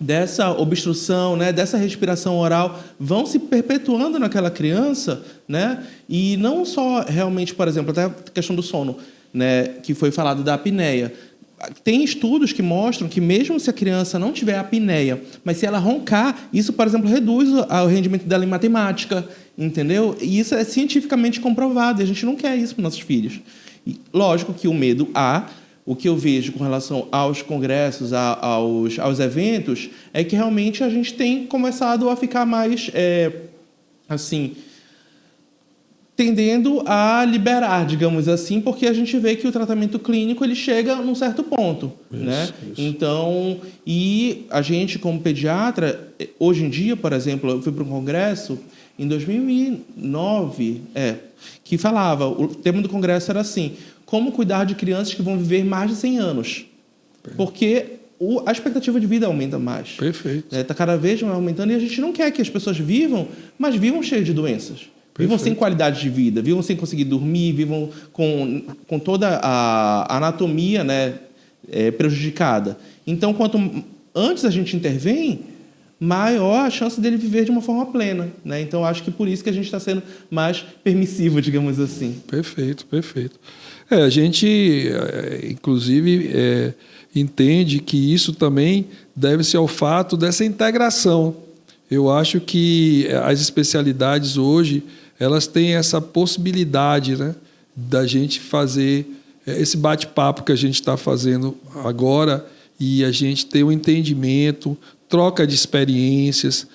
dessa obstrução, né, dessa respiração oral vão se perpetuando naquela criança, né? E não só realmente, por exemplo, até a questão do sono, né, que foi falado da apneia. Tem estudos que mostram que mesmo se a criança não tiver apneia, mas se ela roncar, isso, por exemplo, reduz o rendimento dela em matemática, entendeu? E isso é cientificamente comprovado, e a gente não quer isso para nossos filhos. E, lógico que o medo há. O que eu vejo com relação aos congressos, aos eventos, é que realmente a gente tem começado a ficar mais, assim, tendendo a liberar, digamos assim, porque a gente vê que o tratamento clínico ele chega num certo ponto, né? Isso. Então, e a gente como pediatra, hoje em dia, por exemplo, eu fui para um congresso em 2009, que falava, o tema do congresso era assim: como cuidar de crianças que vão viver mais de 100 anos. Porque a expectativa de vida aumenta mais. Perfeito. Está cada vez mais aumentando e a gente não quer que as pessoas vivam, mas vivam cheias de doenças. Perfeito. Vivam sem qualidade de vida, vivam sem conseguir dormir, vivam com toda a anatomia, né, prejudicada. Então, quanto antes a gente intervém, maior a chance dele viver de uma forma plena, né? Então, acho que por isso que a gente está sendo mais permissivo, digamos assim. Perfeito, perfeito. A gente, inclusive, entende que isso também deve-se ao fato dessa integração. Eu acho que as especialidades hoje, elas têm essa possibilidade, né, da gente fazer esse bate-papo que a gente está fazendo agora e a gente ter um entendimento, troca de experiências,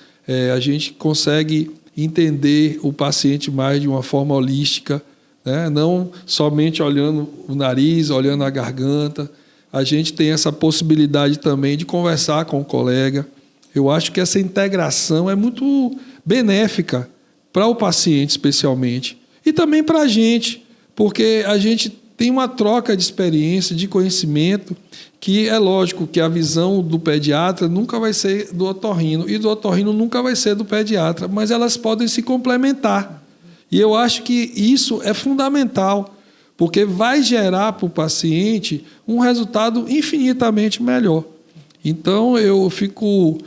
a gente consegue entender o paciente mais de uma forma holística, né? Não somente olhando o nariz, olhando a garganta. A gente tem essa possibilidade também de conversar com o colega. Eu acho que essa integração é muito benéfica para o paciente, especialmente, e também para a gente, porque a gente tem uma troca de experiência, de conhecimento, que é lógico que a visão do pediatra nunca vai ser do otorrino, e do otorrino nunca vai ser do pediatra, mas elas podem se complementar. E eu acho que isso é fundamental, porque vai gerar para o paciente um resultado infinitamente melhor. Então, eu fico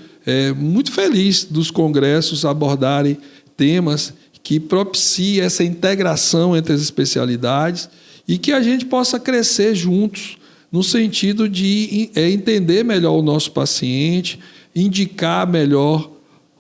muito feliz dos congressos abordarem temas que propiciem essa integração entre as especialidades e que a gente possa crescer juntos, no sentido de entender melhor o nosso paciente, indicar melhor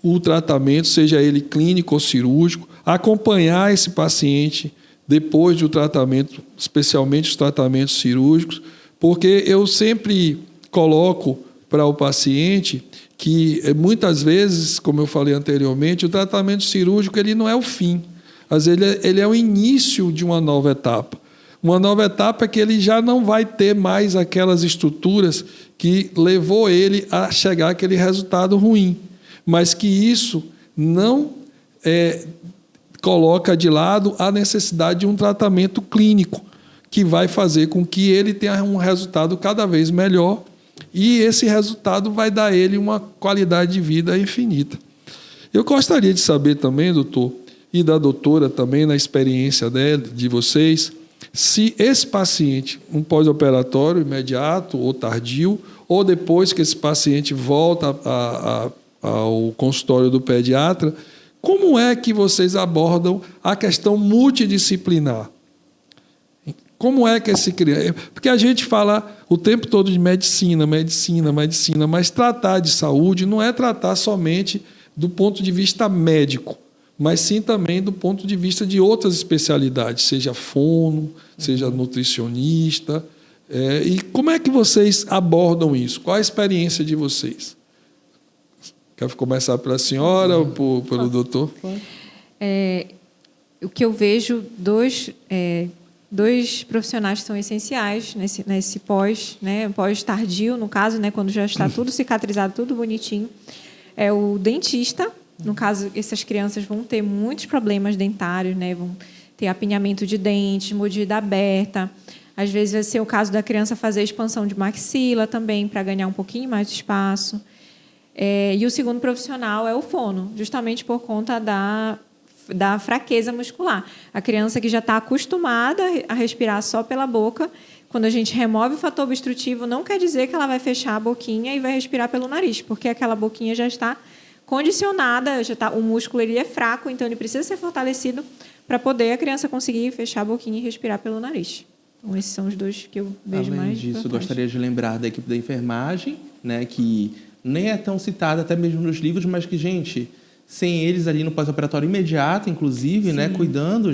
o tratamento, seja ele clínico ou cirúrgico, acompanhar esse paciente depois do tratamento, especialmente os tratamentos cirúrgicos, porque eu sempre coloco para o paciente que muitas vezes, como eu falei anteriormente, o tratamento cirúrgico ele não é o fim, às vezes ele é o início de uma nova etapa. Uma nova etapa é que ele já não vai ter mais aquelas estruturas que levou ele a chegar àquele resultado ruim, mas que isso não coloca de lado a necessidade de um tratamento clínico, que vai fazer com que ele tenha um resultado cada vez melhor, e esse resultado vai dar a ele uma qualidade de vida infinita. Eu gostaria de saber também, doutor, e da doutora também, na experiência de vocês, se esse paciente, um pós-operatório imediato ou tardio, ou depois que esse paciente volta ao consultório do pediatra, como é que vocês abordam a questão multidisciplinar? Como é que esse criança... Porque a gente fala o tempo todo de medicina, mas tratar de saúde não é tratar somente do ponto de vista médico, mas sim também do ponto de vista de outras especialidades, seja fono, seja nutricionista. E como é que vocês abordam isso? Qual a experiência de vocês? Quer começar pela senhora ou pelo doutor? O que eu vejo, dois profissionais que são essenciais nesse pós, né, pós-tardio, no caso, né, quando já está tudo cicatrizado, tudo bonitinho, é o dentista. No caso, essas crianças vão ter muitos problemas dentários, né, vão ter apinhamento de dentes, mordida aberta. Às vezes vai ser o caso da criança fazer expansão de maxila também, para ganhar um pouquinho mais de espaço. E o segundo profissional é o fono, justamente por conta da fraqueza muscular. A criança que já está acostumada a respirar só pela boca, quando a gente remove o fator obstrutivo, não quer dizer que ela vai fechar a boquinha e vai respirar pelo nariz, porque aquela boquinha já está condicionada, o músculo ele é fraco, então ele precisa ser fortalecido para poder a criança conseguir fechar a boquinha e respirar pelo nariz. Então, esses são os dois que eu vejo mais. Além disso, eu gostaria de lembrar da equipe da enfermagem, né, que nem é tão citada até mesmo nos livros, mas que, gente, sem eles ali no pós-operatório imediato, inclusive, né, cuidando,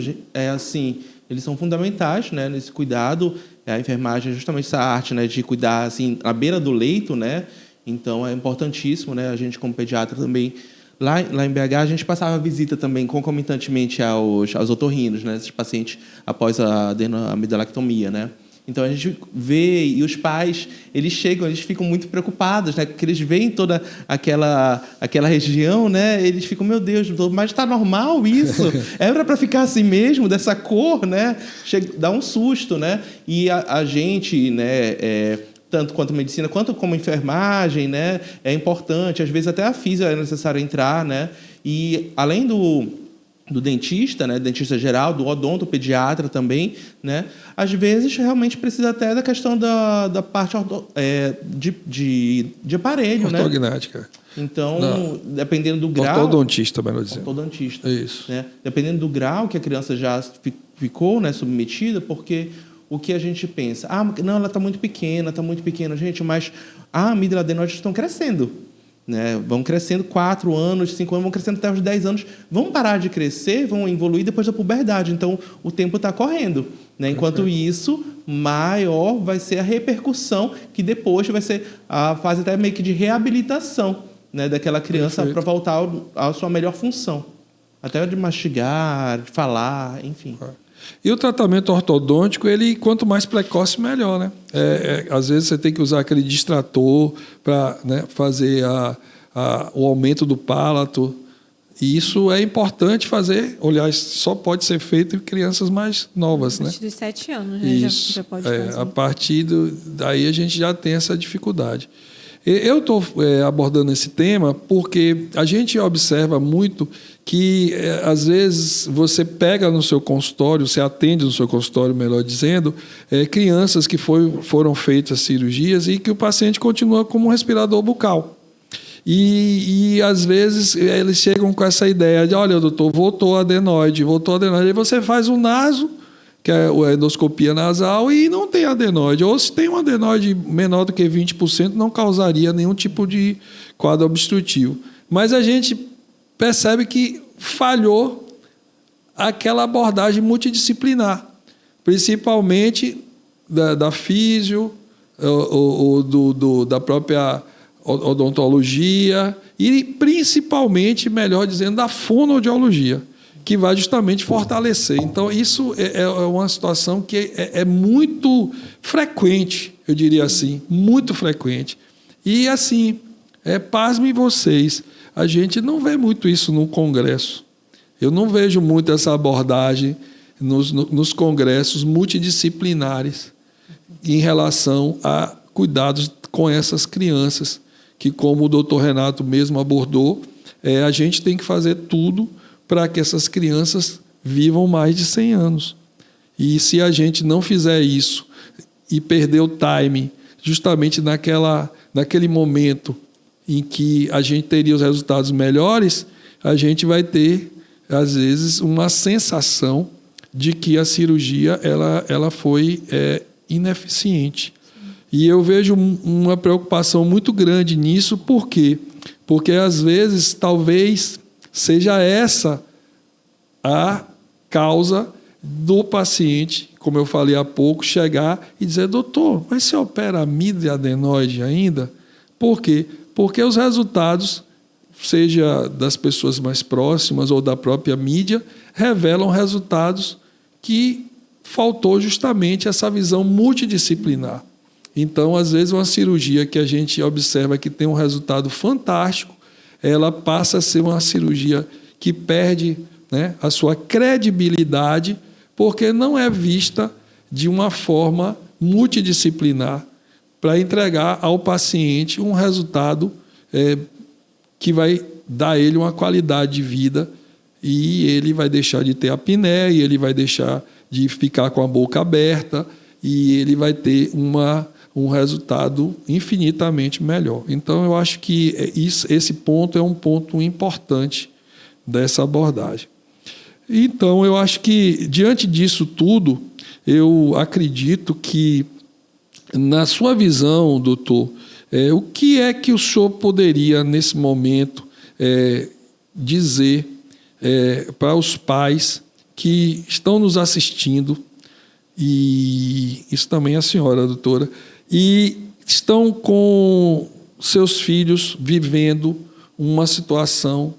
assim, eles são fundamentais, né, nesse cuidado. A enfermagem é justamente essa arte, né, de cuidar assim à beira do leito, né? Então é importantíssimo, né? A gente como pediatra também lá em BH a gente passava visita também concomitantemente aos otorrinos, né? Esses pacientes após a adenoamidalectomia, né? Então a gente vê, e os pais, eles ficam muito preocupados, né? Porque eles veem toda aquela região, né? Eles ficam, meu Deus, mas está normal isso? Era para ficar assim mesmo, dessa cor, né? Dá um susto, né? E a gente, né? Tanto quanto medicina, quanto como enfermagem, né? É importante, às vezes até a física é necessário entrar, né? E além do dentista, né, dentista geral, do odontopediatra também, né, às vezes realmente precisa até da questão da parte de aparelho, né? Ortognática. Então, dependendo do grau... Ortodontista, melhor dizendo. Ortodontista. Isso. Né? Dependendo do grau que a criança já ficou, né, submetida, porque o que a gente pensa? Não, ela está muito pequena, gente, mas a amígdala adenoide estão crescendo. Né? Vão crescendo 4 anos, 5 anos, vão crescendo até os 10 anos, vão parar de crescer, vão evoluir depois da puberdade. Então, o tempo está correndo. Né? Enquanto isso, maior vai ser a repercussão, que depois vai ser a fase até meio que de reabilitação, né, daquela criança para voltar à sua melhor função. Até de mastigar, de falar, enfim. E o tratamento ortodôntico, ele quanto mais precoce, melhor, né? Às vezes você tem que usar aquele distrator para, né, fazer o aumento do palato. E isso é importante fazer, aliás, só pode ser feito em crianças mais novas, né? A partir dos 7 anos, né? Isso. Já pode fazer. A partir daí a gente já tem essa dificuldade. Eu estou abordando esse tema porque a gente observa muito que, às vezes, você pega no seu consultório, você atende no seu consultório, melhor dizendo, crianças que foram feitas cirurgias e que o paciente continua como um respirador bucal. E às vezes, eles chegam com essa ideia de, olha, doutor, voltou a adenoide. Aí você faz um naso, que é a endoscopia nasal, e não tem adenoide. Ou se tem um adenoide menor do que 20%, não causaria nenhum tipo de quadro obstrutivo. Mas a gente percebe que falhou aquela abordagem multidisciplinar, principalmente da físio, da própria odontologia e, principalmente, melhor dizendo, da fonoaudiologia, que vai justamente fortalecer. Então, isso é uma situação que é muito frequente, eu diria assim, muito frequente. E, assim, pasmem vocês, a gente não vê muito isso no Congresso. Eu não vejo muito essa abordagem nos congressos multidisciplinares em relação a cuidados com essas crianças, que, como o doutor Renato mesmo abordou, a gente tem que fazer tudo para que essas crianças vivam mais de 100 anos. E se a gente não fizer isso e perder o time justamente naquele momento em que a gente teria os resultados melhores, a gente vai ter, às vezes, uma sensação de que a cirurgia ela foi ineficiente. E eu vejo uma preocupação muito grande nisso, por quê? Porque, às vezes, talvez seja essa a causa do paciente, como eu falei há pouco, chegar e dizer: doutor, mas você opera amígdala e adenoide ainda? Por quê? Porque os resultados, seja das pessoas mais próximas ou da própria mídia, revelam resultados que faltou justamente essa visão multidisciplinar. Então, às vezes, uma cirurgia que a gente observa que tem um resultado fantástico, ela passa a ser uma cirurgia que perde, né, a sua credibilidade, porque não é vista de uma forma multidisciplinar para entregar ao paciente um resultado que vai dar a ele uma qualidade de vida, e ele vai deixar de ter apneia, e ele vai deixar de ficar com a boca aberta, e ele vai ter um resultado infinitamente melhor. Então, eu acho que esse ponto é um ponto importante dessa abordagem. Então, eu acho que, diante disso tudo, eu acredito que, na sua visão, doutor, o que é que o senhor poderia, nesse momento, dizer para os pais que estão nos assistindo, e isso também é a senhora, doutora, e estão com seus filhos vivendo uma situação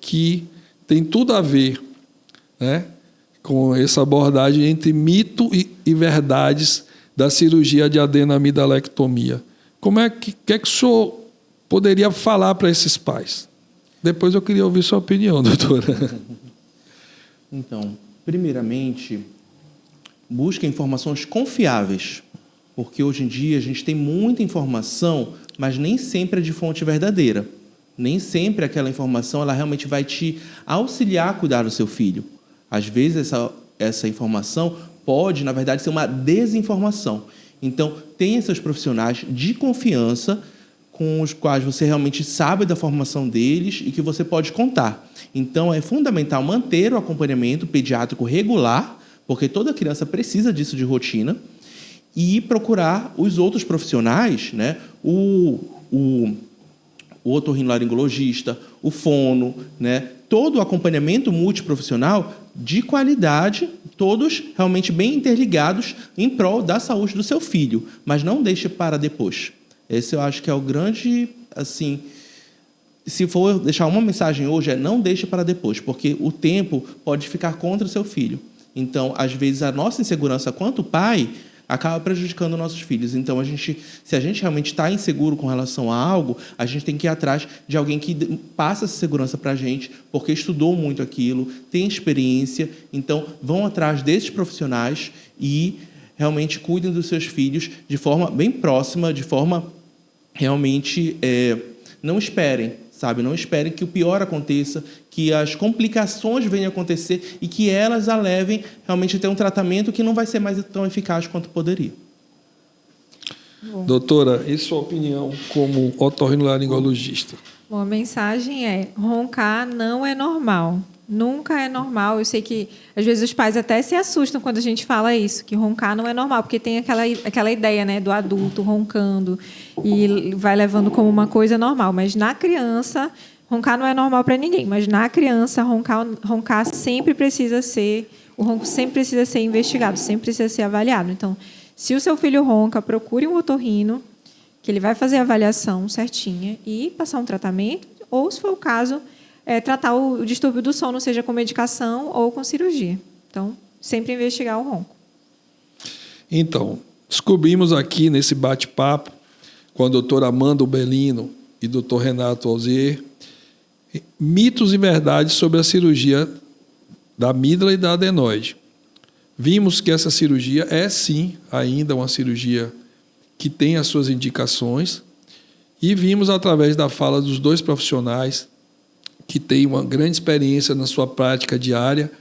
que tem tudo a ver, né, com essa abordagem entre mito e verdades da cirurgia de adenamigdalectomia. Como é que o senhor poderia falar para esses pais? Depois eu queria ouvir sua opinião, doutora. Então, primeiramente, busque informações confiáveis, porque hoje em dia a gente tem muita informação, mas nem sempre é de fonte verdadeira. Nem sempre aquela informação ela realmente vai te auxiliar a cuidar do seu filho. Às vezes essa informação pode, na verdade, ser uma desinformação. Então, tenha seus profissionais de confiança com os quais você realmente sabe da formação deles e que você pode contar. Então, é fundamental manter o acompanhamento pediátrico regular, porque toda criança precisa disso de rotina, e procurar os outros profissionais, né? O otorrinolaringologista, o fono, né? Todo o acompanhamento multiprofissional de qualidade, todos realmente bem interligados em prol da saúde do seu filho, mas não deixe para depois. Esse eu acho que é o grande, assim, se for deixar uma mensagem hoje, não deixe para depois, porque o tempo pode ficar contra o seu filho. Então, às vezes, a nossa insegurança quanto pai acaba prejudicando nossos filhos. Então, se a gente realmente está inseguro com relação a algo, a gente tem que ir atrás de alguém que passa essa segurança para a gente, porque estudou muito aquilo, tem experiência. Então, vão atrás desses profissionais e realmente cuidem dos seus filhos de forma bem próxima, de forma realmente... não esperem, sabe? Não esperem que o pior aconteça, que as complicações venham a acontecer e que elas a levem realmente a ter um tratamento que não vai ser mais tão eficaz quanto poderia. Bom. Doutora, e sua opinião como otorrinolaringologista? Bom, a mensagem é: roncar não é normal. Nunca é normal. Eu sei que, às vezes, os pais até se assustam quando a gente fala isso, que roncar não é normal, porque tem aquela ideia, né, do adulto roncando e vai levando como uma coisa normal. Mas, na criança, roncar não é normal para ninguém, mas na criança, roncar sempre precisa ser... O ronco sempre precisa ser investigado, sempre precisa ser avaliado. Então, se o seu filho ronca, procure um otorrino, que ele vai fazer a avaliação certinha e passar um tratamento, ou, se for o caso, tratar o distúrbio do sono, seja com medicação ou com cirurgia. Então, sempre investigar o ronco. Então, descobrimos aqui nesse bate-papo com a doutora Amanda Belino e o doutor Renato Alzier mitos e verdades sobre a cirurgia da amígdala e da adenoide. Vimos que essa cirurgia é, sim, ainda uma cirurgia que tem as suas indicações, e vimos, através da fala dos dois profissionais, que têm uma grande experiência na sua prática diária,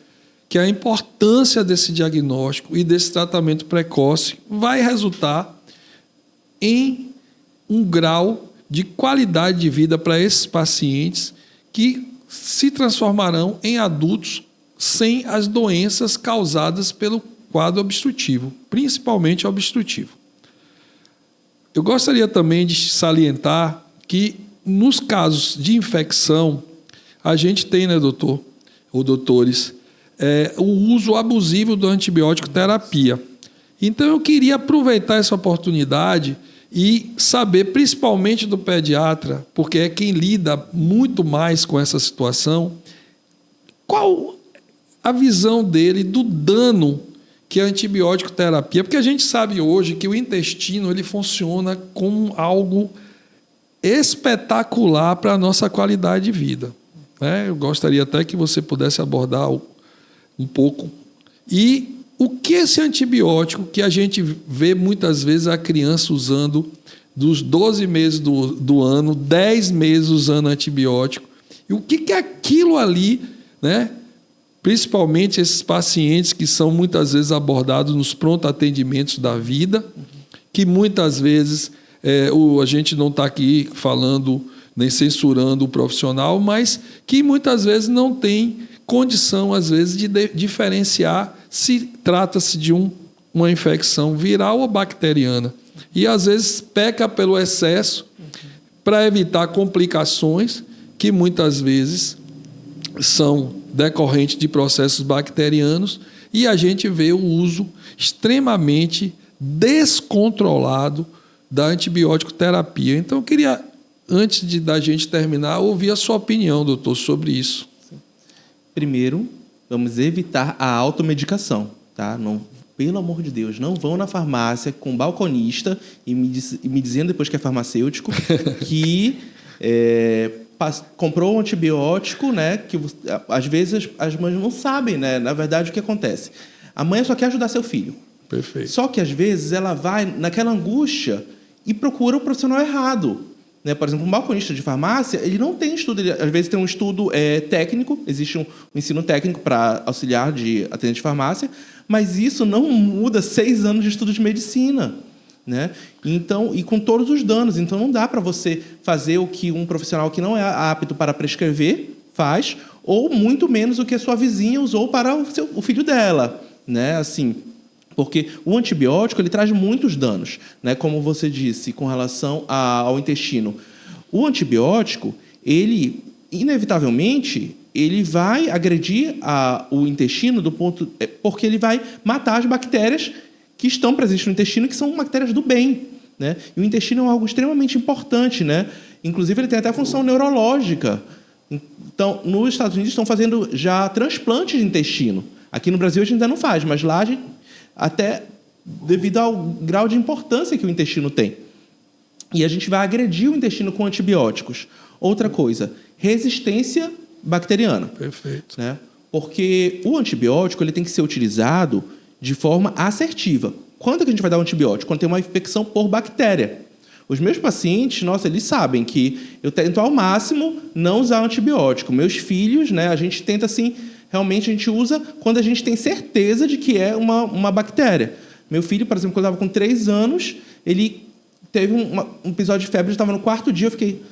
que a importância desse diagnóstico e desse tratamento precoce vai resultar em um grau de qualidade de vida para esses pacientes que se transformarão em adultos sem as doenças causadas pelo quadro obstrutivo, principalmente obstrutivo. Eu gostaria também de salientar que, nos casos de infecção, a gente tem, né, doutor, ou doutores, o uso abusivo do antibiótico terapia. Então, eu queria aproveitar essa oportunidade e saber, principalmente do pediatra, porque é quem lida muito mais com essa situação, qual a visão dele do dano que a antibiótico terapia, porque a gente sabe hoje que o intestino ele funciona como algo espetacular para a nossa qualidade de vida, né? Eu gostaria até que você pudesse abordar um pouco. E o que esse antibiótico, que a gente vê muitas vezes a criança usando dos 12 meses do ano, 10 meses usando antibiótico, e o que é aquilo ali, né? Principalmente esses pacientes que são muitas vezes abordados nos pronto atendimentos da vida, que muitas vezes a gente não está aqui falando nem censurando o profissional, mas que muitas vezes não tem condição, às vezes, de diferenciar se trata-se de uma infecção viral ou bacteriana. E, às vezes, peca pelo excesso para evitar complicações que, muitas vezes, são decorrentes de processos bacterianos, e a gente vê o uso extremamente descontrolado da antibiótico terapia. Então, eu queria, antes da gente terminar, ouvir a sua opinião, doutor, sobre isso. Primeiro, vamos evitar a automedicação, tá? Não, pelo amor de Deus, não vão na farmácia com um balconista e me dizendo depois que é farmacêutico que comprou um antibiótico, né? Que às vezes as mães não sabem, né? Na verdade, o que acontece? A mãe só quer ajudar seu filho. Perfeito. Só que às vezes ela vai naquela angústia e procura o profissional errado. Né? Por exemplo, um balconista de farmácia, ele não tem estudo, ele, às vezes tem um estudo técnico, existe um ensino técnico para auxiliar de atendente de farmácia, mas isso não muda 6 anos de estudo de medicina. Né? Então, e com todos os danos. Então, não dá para você fazer o que um profissional que não é apto para prescrever faz, ou muito menos o que a sua vizinha usou para o filho dela. Né? Assim, porque o antibiótico ele traz muitos danos, né? Como você disse, com relação ao intestino. O antibiótico, ele, inevitavelmente, ele vai agredir o intestino porque ele vai matar as bactérias que estão presentes no intestino, que são bactérias do bem. Né? E o intestino é algo extremamente importante. Né? Inclusive, ele tem até função neurológica. Então, nos Estados Unidos estão fazendo já transplante de intestino. Aqui no Brasil a gente ainda não faz, mas lá a gente, até devido ao grau de importância que o intestino tem. E a gente vai agredir o intestino com antibióticos. Outra coisa, resistência bacteriana. Perfeito. Né? Porque o antibiótico ele tem que ser utilizado de forma assertiva. Quando que a gente vai dar um antibiótico? Quando tem uma infecção por bactéria. Os meus pacientes, eles sabem que eu tento ao máximo não usar antibiótico. Meus filhos, né, a gente tenta assim, realmente a gente usa quando a gente tem certeza de que é uma bactéria. Meu filho, por exemplo, quando eu estava com 3 anos, ele teve um episódio de febre, eu estava no 4º dia, eu fiquei...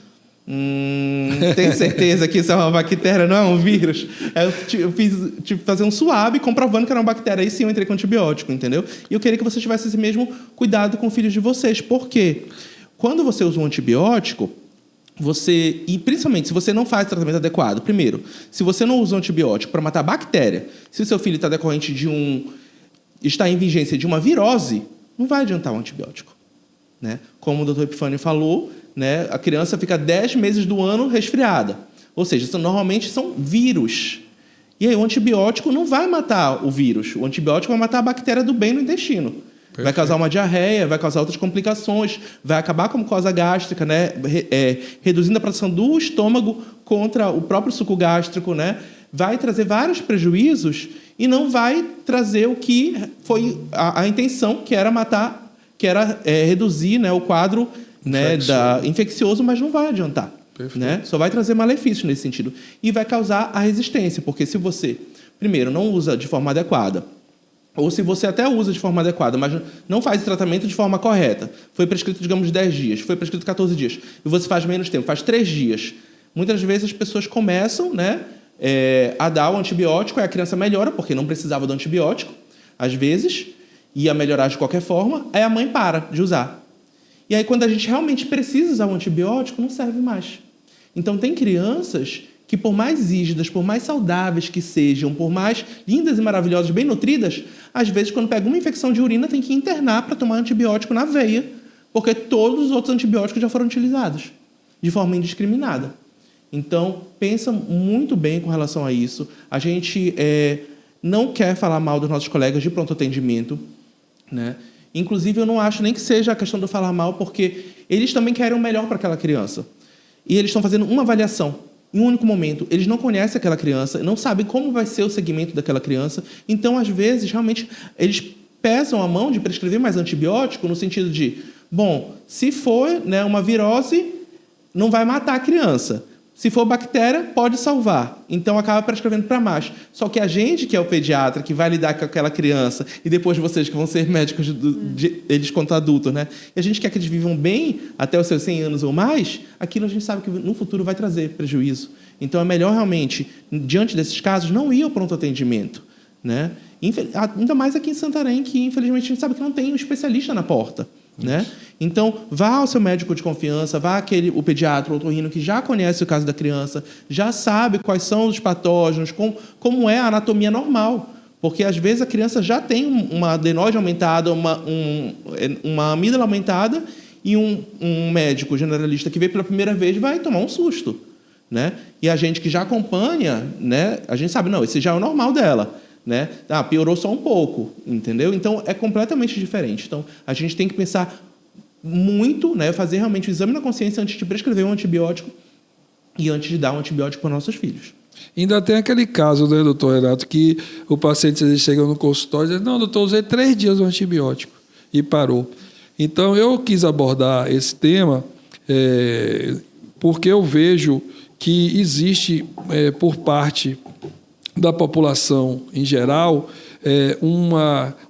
Tenho certeza que isso é uma bactéria, não é um vírus? Eu tive que fazer um swab comprovando que era uma bactéria. Aí sim eu entrei com antibiótico, entendeu? E eu queria que vocês tivessem esse mesmo cuidado com os filhos de vocês. Por quê? Quando você usa um antibiótico, e principalmente se você não faz tratamento adequado, primeiro, se você não usa um antibiótico para matar bactéria, se o seu filho está decorrente está em vigência de uma virose, não vai adiantar o antibiótico, né? Como o doutor Epifânio falou, né, a criança fica 10 meses do ano resfriada, ou seja, normalmente são vírus. E aí o antibiótico não vai matar o vírus, o antibiótico vai matar a bactéria do bem no intestino. Perfeito. Vai causar uma diarreia, vai causar outras complicações, vai acabar com mucosa gástrica, né? Reduzindo a produção do estômago contra o próprio suco gástrico, né? Vai trazer vários prejuízos e não vai trazer o que foi a intenção, que era matar, que era reduzir, né, o quadro, né, infeccioso, mas não vai adiantar. Né? Só vai trazer malefícios nesse sentido. E vai causar a resistência, porque se você, primeiro, não usa de forma adequada, ou se você até usa de forma adequada, mas não faz o tratamento de forma correta, foi prescrito, digamos, 10 dias, foi prescrito 14 dias, e você faz menos tempo, faz 3 dias. Muitas vezes as pessoas começam, né, a dar o antibiótico, e a criança melhora, porque não precisava do antibiótico, às vezes, ia melhorar de qualquer forma, aí a mãe para de usar. E aí, quando a gente realmente precisa usar o antibiótico, não serve mais. Então, tem crianças que, por mais rígidas, por mais saudáveis que sejam, por mais lindas e maravilhosas, bem nutridas, às vezes, quando pega uma infecção de urina, tem que internar para tomar antibiótico na veia, porque todos os outros antibióticos já foram utilizados, de forma indiscriminada. Então, pensa muito bem com relação a isso. A gente não quer falar mal dos nossos colegas de pronto atendimento, né? Inclusive, eu não acho nem que seja a questão do falar mal, porque eles também querem o melhor para aquela criança. E eles estão fazendo uma avaliação, em um único momento. Eles não conhecem aquela criança, não sabem como vai ser o segmento daquela criança. Então, às vezes, realmente, eles pesam a mão de prescrever mais antibiótico no sentido de, bom, se for, né, uma virose, não vai matar a criança. Se for bactéria, pode salvar. Então, acaba prescrevendo para mais. Só que a gente, que é o pediatra, que vai lidar com aquela criança, e depois vocês, que vão ser médicos eles quanto adultos, né? E a gente quer que eles vivam bem até os seus 100 anos ou mais, aquilo a gente sabe que no futuro vai trazer prejuízo. Então, é melhor realmente, diante desses casos, não ir ao pronto atendimento, né? Ainda mais aqui em Santarém, que infelizmente a gente sabe que não tem um especialista na porta, né? Então, vá ao seu médico de confiança, vá o pediatra, o otorrino, que já conhece o caso da criança, já sabe quais são os patógenos, como é a anatomia normal. Porque, às vezes, a criança já tem uma adenoide aumentada, uma amígdala aumentada, e um médico generalista que veio pela primeira vez vai tomar um susto, né? E a gente que já acompanha, né, a gente sabe, não, esse já é o normal dela, né? Piorou só um pouco, entendeu? Então, é completamente diferente. Então, a gente tem que pensar muito, né, fazer realmente o exame na consciência antes de prescrever um antibiótico e antes de dar um antibiótico para nossos filhos. Ainda tem aquele caso, né, doutor Renato, que o paciente às vezes chega no consultório e diz, não, doutor, usei 3 dias o antibiótico e parou. Então, eu quis abordar esse tema porque eu vejo que existe, por parte da população em geral,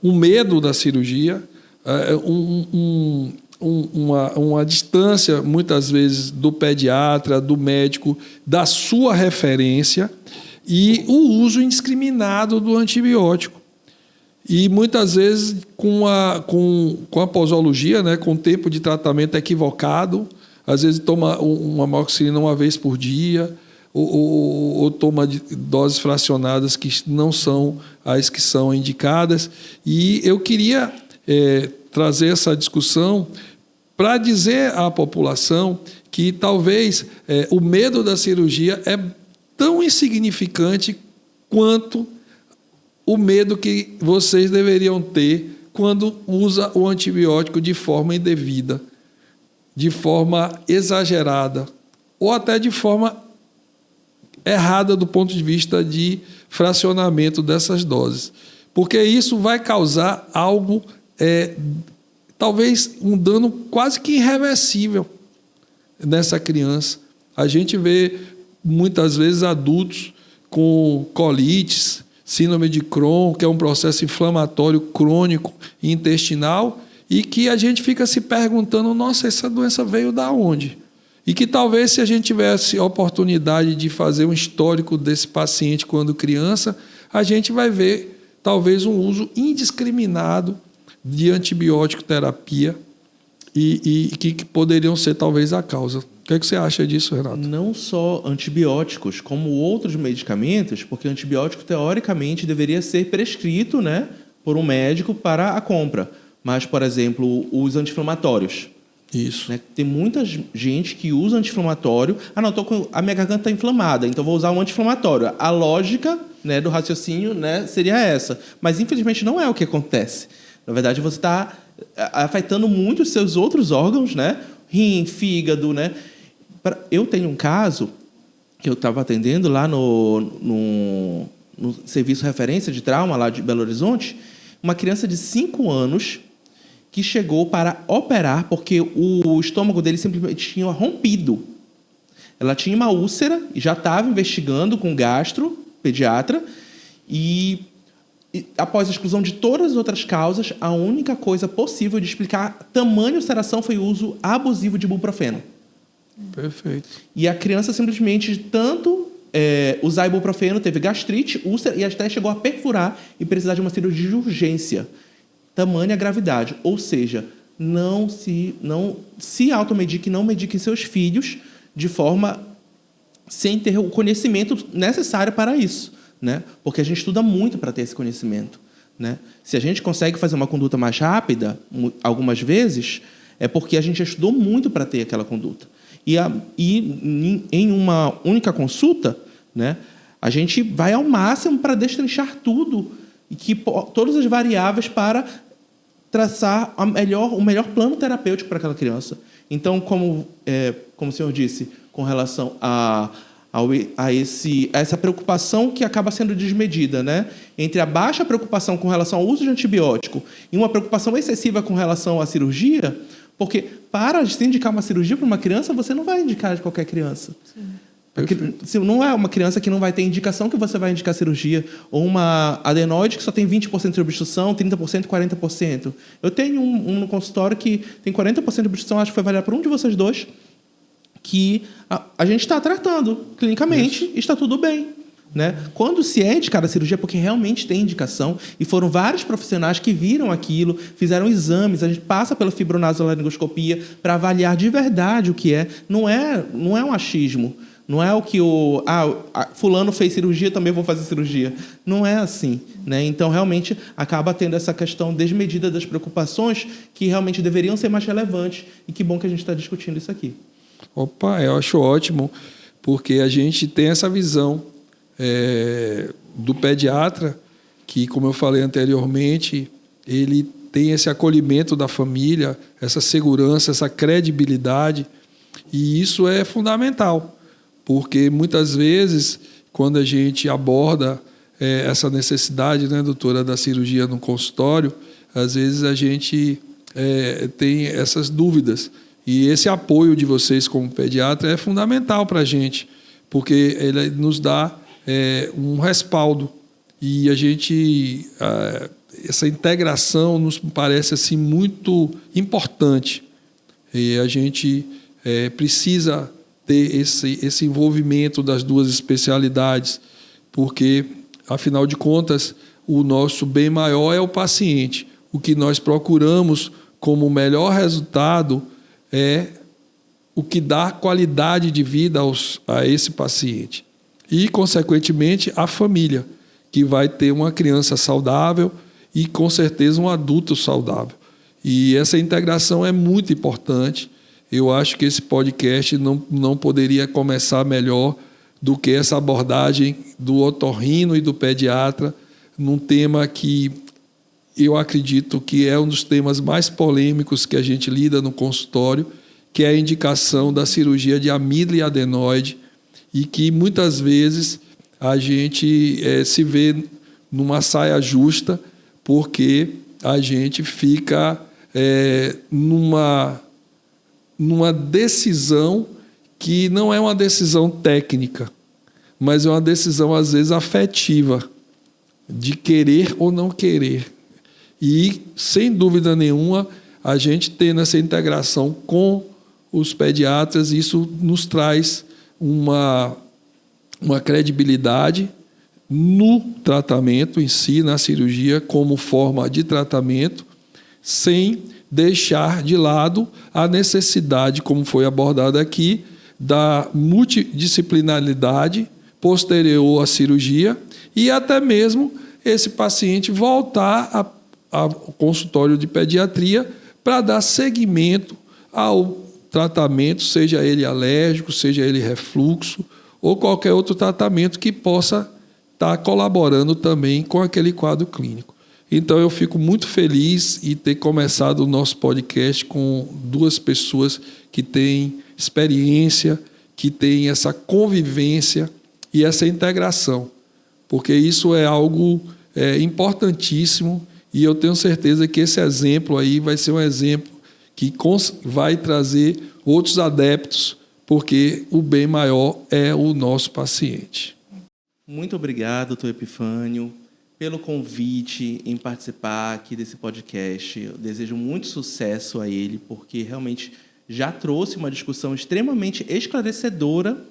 um medo da cirurgia, uma distância, muitas vezes, do pediatra, do médico, da sua referência e o uso indiscriminado do antibiótico. E, muitas vezes, com a posologia, né, com o tempo de tratamento equivocado, às vezes toma uma amoxicilina uma vez por dia, ou toma doses fracionadas que não são as que são indicadas. E eu queria trazer essa discussão para dizer à população que talvez o medo da cirurgia é tão insignificante quanto o medo que vocês deveriam ter quando usa o antibiótico de forma indevida, de forma exagerada, ou até de forma errada do ponto de vista de fracionamento dessas doses. Porque isso vai causar algo, talvez um dano quase que irreversível nessa criança. A gente vê, muitas vezes, adultos com colites, síndrome de Crohn, que é um processo inflamatório crônico e intestinal, e que a gente fica se perguntando, nossa, essa doença veio da onde? E que talvez, se a gente tivesse a oportunidade de fazer um histórico desse paciente quando criança, a gente vai ver talvez um uso indiscriminado de antibiótico terapia e que poderiam ser talvez a causa. O que é que você acha disso, Renato? Não só antibióticos, como outros medicamentos, porque antibiótico, teoricamente, deveria ser prescrito, né, por um médico para a compra. Mas, por exemplo, os anti-inflamatórios. Isso. Né? Tem muita gente que usa anti-inflamatório. Não, a minha garganta está inflamada, então vou usar um anti-inflamatório. A lógica, né, do raciocínio, né, seria essa. Mas, infelizmente, não é o que acontece. Na verdade, você está afetando muito os seus outros órgãos, né? Rim, fígado, né? Eu tenho um caso que eu estava atendendo lá no serviço referência de trauma lá de Belo Horizonte, uma criança de 5 anos que chegou para operar porque o estômago dele simplesmente tinha rompido. Ela tinha uma úlcera e já estava investigando com gastro, pediatra, e após a exclusão de todas as outras causas, a única coisa possível de explicar tamanho ulceração foi o uso abusivo de ibuprofeno. Perfeito. E a criança simplesmente, de tanto usar ibuprofeno, teve gastrite, úlcera e até chegou a perfurar e precisar de uma cirurgia de urgência. Tamanha a gravidade. Ou seja, não se automedique, não medique seus filhos de forma sem ter o conhecimento necessário para isso, né? Porque a gente estuda muito para ter esse conhecimento, né? Se a gente consegue fazer uma conduta mais rápida, algumas vezes, é porque a gente estudou muito para ter aquela conduta. E em uma única consulta, né, a gente vai ao máximo para destrinchar tudo, e todas as variáveis para traçar o melhor plano terapêutico para aquela criança. Então, como o senhor disse, com relação a essa preocupação que acaba sendo desmedida, né? Entre a baixa preocupação com relação ao uso de antibiótico e uma preocupação excessiva com relação à cirurgia, porque para se indicar uma cirurgia para uma criança, você não vai indicar de qualquer criança. Porque, se não é uma criança que não vai ter indicação que você vai indicar cirurgia, ou uma adenoide que só tem 20% de obstrução, 30%, 40%. Eu tenho um no consultório que tem 40% de obstrução, acho que foi avaliado por um de vocês dois, que a gente está tratando clinicamente e está tudo bem. Né? Quando se é indicada a cirurgia, porque realmente tem indicação, e foram vários profissionais que viram aquilo, fizeram exames, a gente passa pela fibronasolaringoscopia para avaliar de verdade o que é. Não é um achismo. Não é o que fulano fez cirurgia, também vou fazer cirurgia. Não é assim, né? Então, realmente, acaba tendo essa questão desmedida das preocupações que realmente deveriam ser mais relevantes, e que bom que a gente está discutindo isso aqui. Opa, eu acho ótimo, porque a gente tem essa visão do pediatra, que, como eu falei anteriormente, ele tem esse acolhimento da família, essa segurança, essa credibilidade, e isso é fundamental. Porque, muitas vezes, quando a gente aborda essa necessidade, né, doutora, da cirurgia no consultório, às vezes a gente tem essas dúvidas. E esse apoio de vocês como pediatra é fundamental para a gente, porque ele nos dá um respaldo. E a gente, essa integração nos parece assim, muito importante. E a gente precisa ter esse envolvimento das duas especialidades, porque, afinal de contas, o nosso bem maior é o paciente. O que nós procuramos como melhor resultado é o que dá qualidade de vida a esse paciente. E, consequentemente, a família, que vai ter uma criança saudável e, com certeza, um adulto saudável. E essa integração é muito importante. Eu acho que esse podcast não poderia começar melhor do que essa abordagem do otorrino e do pediatra num tema que eu acredito que é um dos temas mais polêmicos que a gente lida no consultório, que é a indicação da cirurgia de amígdala e adenoide, e que muitas vezes a gente se vê numa saia justa porque a gente fica numa decisão que não é uma decisão técnica, mas é uma decisão, às vezes, afetiva, de querer ou não querer. E, sem dúvida nenhuma, a gente tendo essa integração com os pediatras, isso nos traz uma credibilidade no tratamento em si, na cirurgia, como forma de tratamento, sem deixar de lado a necessidade, como foi abordado aqui, da multidisciplinaridade posterior à cirurgia e até mesmo esse paciente voltar ao consultório de pediatria para dar seguimento ao tratamento, seja ele alérgico, seja ele refluxo ou qualquer outro tratamento que possa estar colaborando também com aquele quadro clínico. Então, eu fico muito feliz em ter começado o nosso podcast com duas pessoas que têm experiência, que têm essa convivência e essa integração, porque isso é algo importantíssimo e eu tenho certeza que esse exemplo aí vai ser um exemplo que vai trazer outros adeptos, porque o bem maior é o nosso paciente. Muito obrigado, doutor Epifânio, pelo convite em participar aqui desse podcast. Eu desejo muito sucesso a ele, porque realmente já trouxe uma discussão extremamente esclarecedora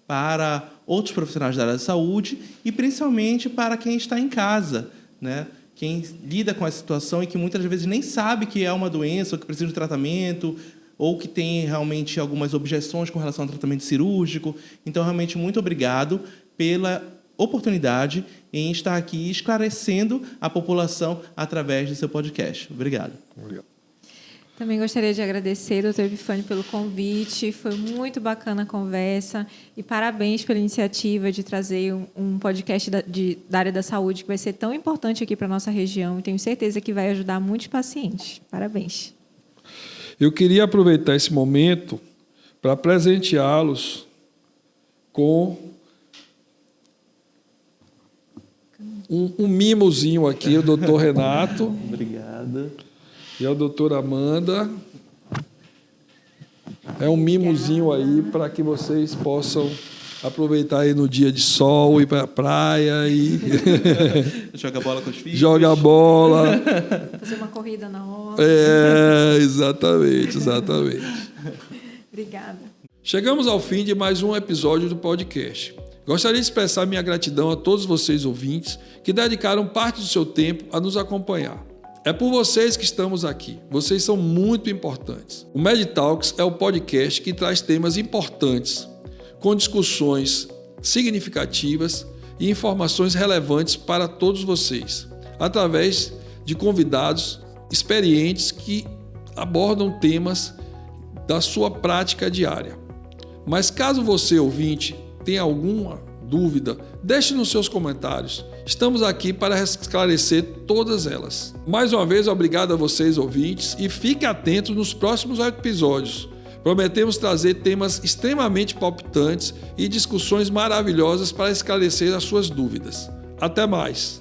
para outros profissionais da área da saúde e principalmente para quem está em casa, né? Quem lida com essa situação e que muitas vezes nem sabe que é uma doença ou que precisa de tratamento ou que tem realmente algumas objeções com relação ao tratamento cirúrgico. Então, realmente, muito obrigado pela oportunidade em estar aqui esclarecendo a população através do seu podcast. Obrigado. Obrigado. Também gostaria de agradecer, doutor Epifânio, pelo convite. Foi muito bacana a conversa e parabéns pela iniciativa de trazer um podcast da área da saúde que vai ser tão importante aqui para a nossa região e tenho certeza que vai ajudar muitos pacientes. Parabéns. Eu queria aproveitar esse momento para presenteá-los com um mimozinho aqui, o doutor Renato. Obrigado. E a doutora Amanda. É um mimozinho aí para que vocês possam aproveitar aí no dia de sol, ir para a praia e Joga bola com os filhos. joga bola. Fazer uma corrida na hora. Exatamente. Obrigada. Chegamos ao fim de mais um episódio do podcast. Gostaria de expressar minha gratidão a todos vocês ouvintes que dedicaram parte do seu tempo a nos acompanhar. É por vocês que estamos aqui. Vocês são muito importantes. O MedTalks é o podcast que traz temas importantes, com discussões significativas e informações relevantes para todos vocês, através de convidados experientes que abordam temas da sua prática diária. Mas caso você, ouvinte, tenha alguma dúvida, deixe nos seus comentários. Estamos aqui para esclarecer todas elas. Mais uma vez, obrigado a vocês, ouvintes, e fique atento nos próximos episódios. Prometemos trazer temas extremamente palpitantes e discussões maravilhosas para esclarecer as suas dúvidas. Até mais!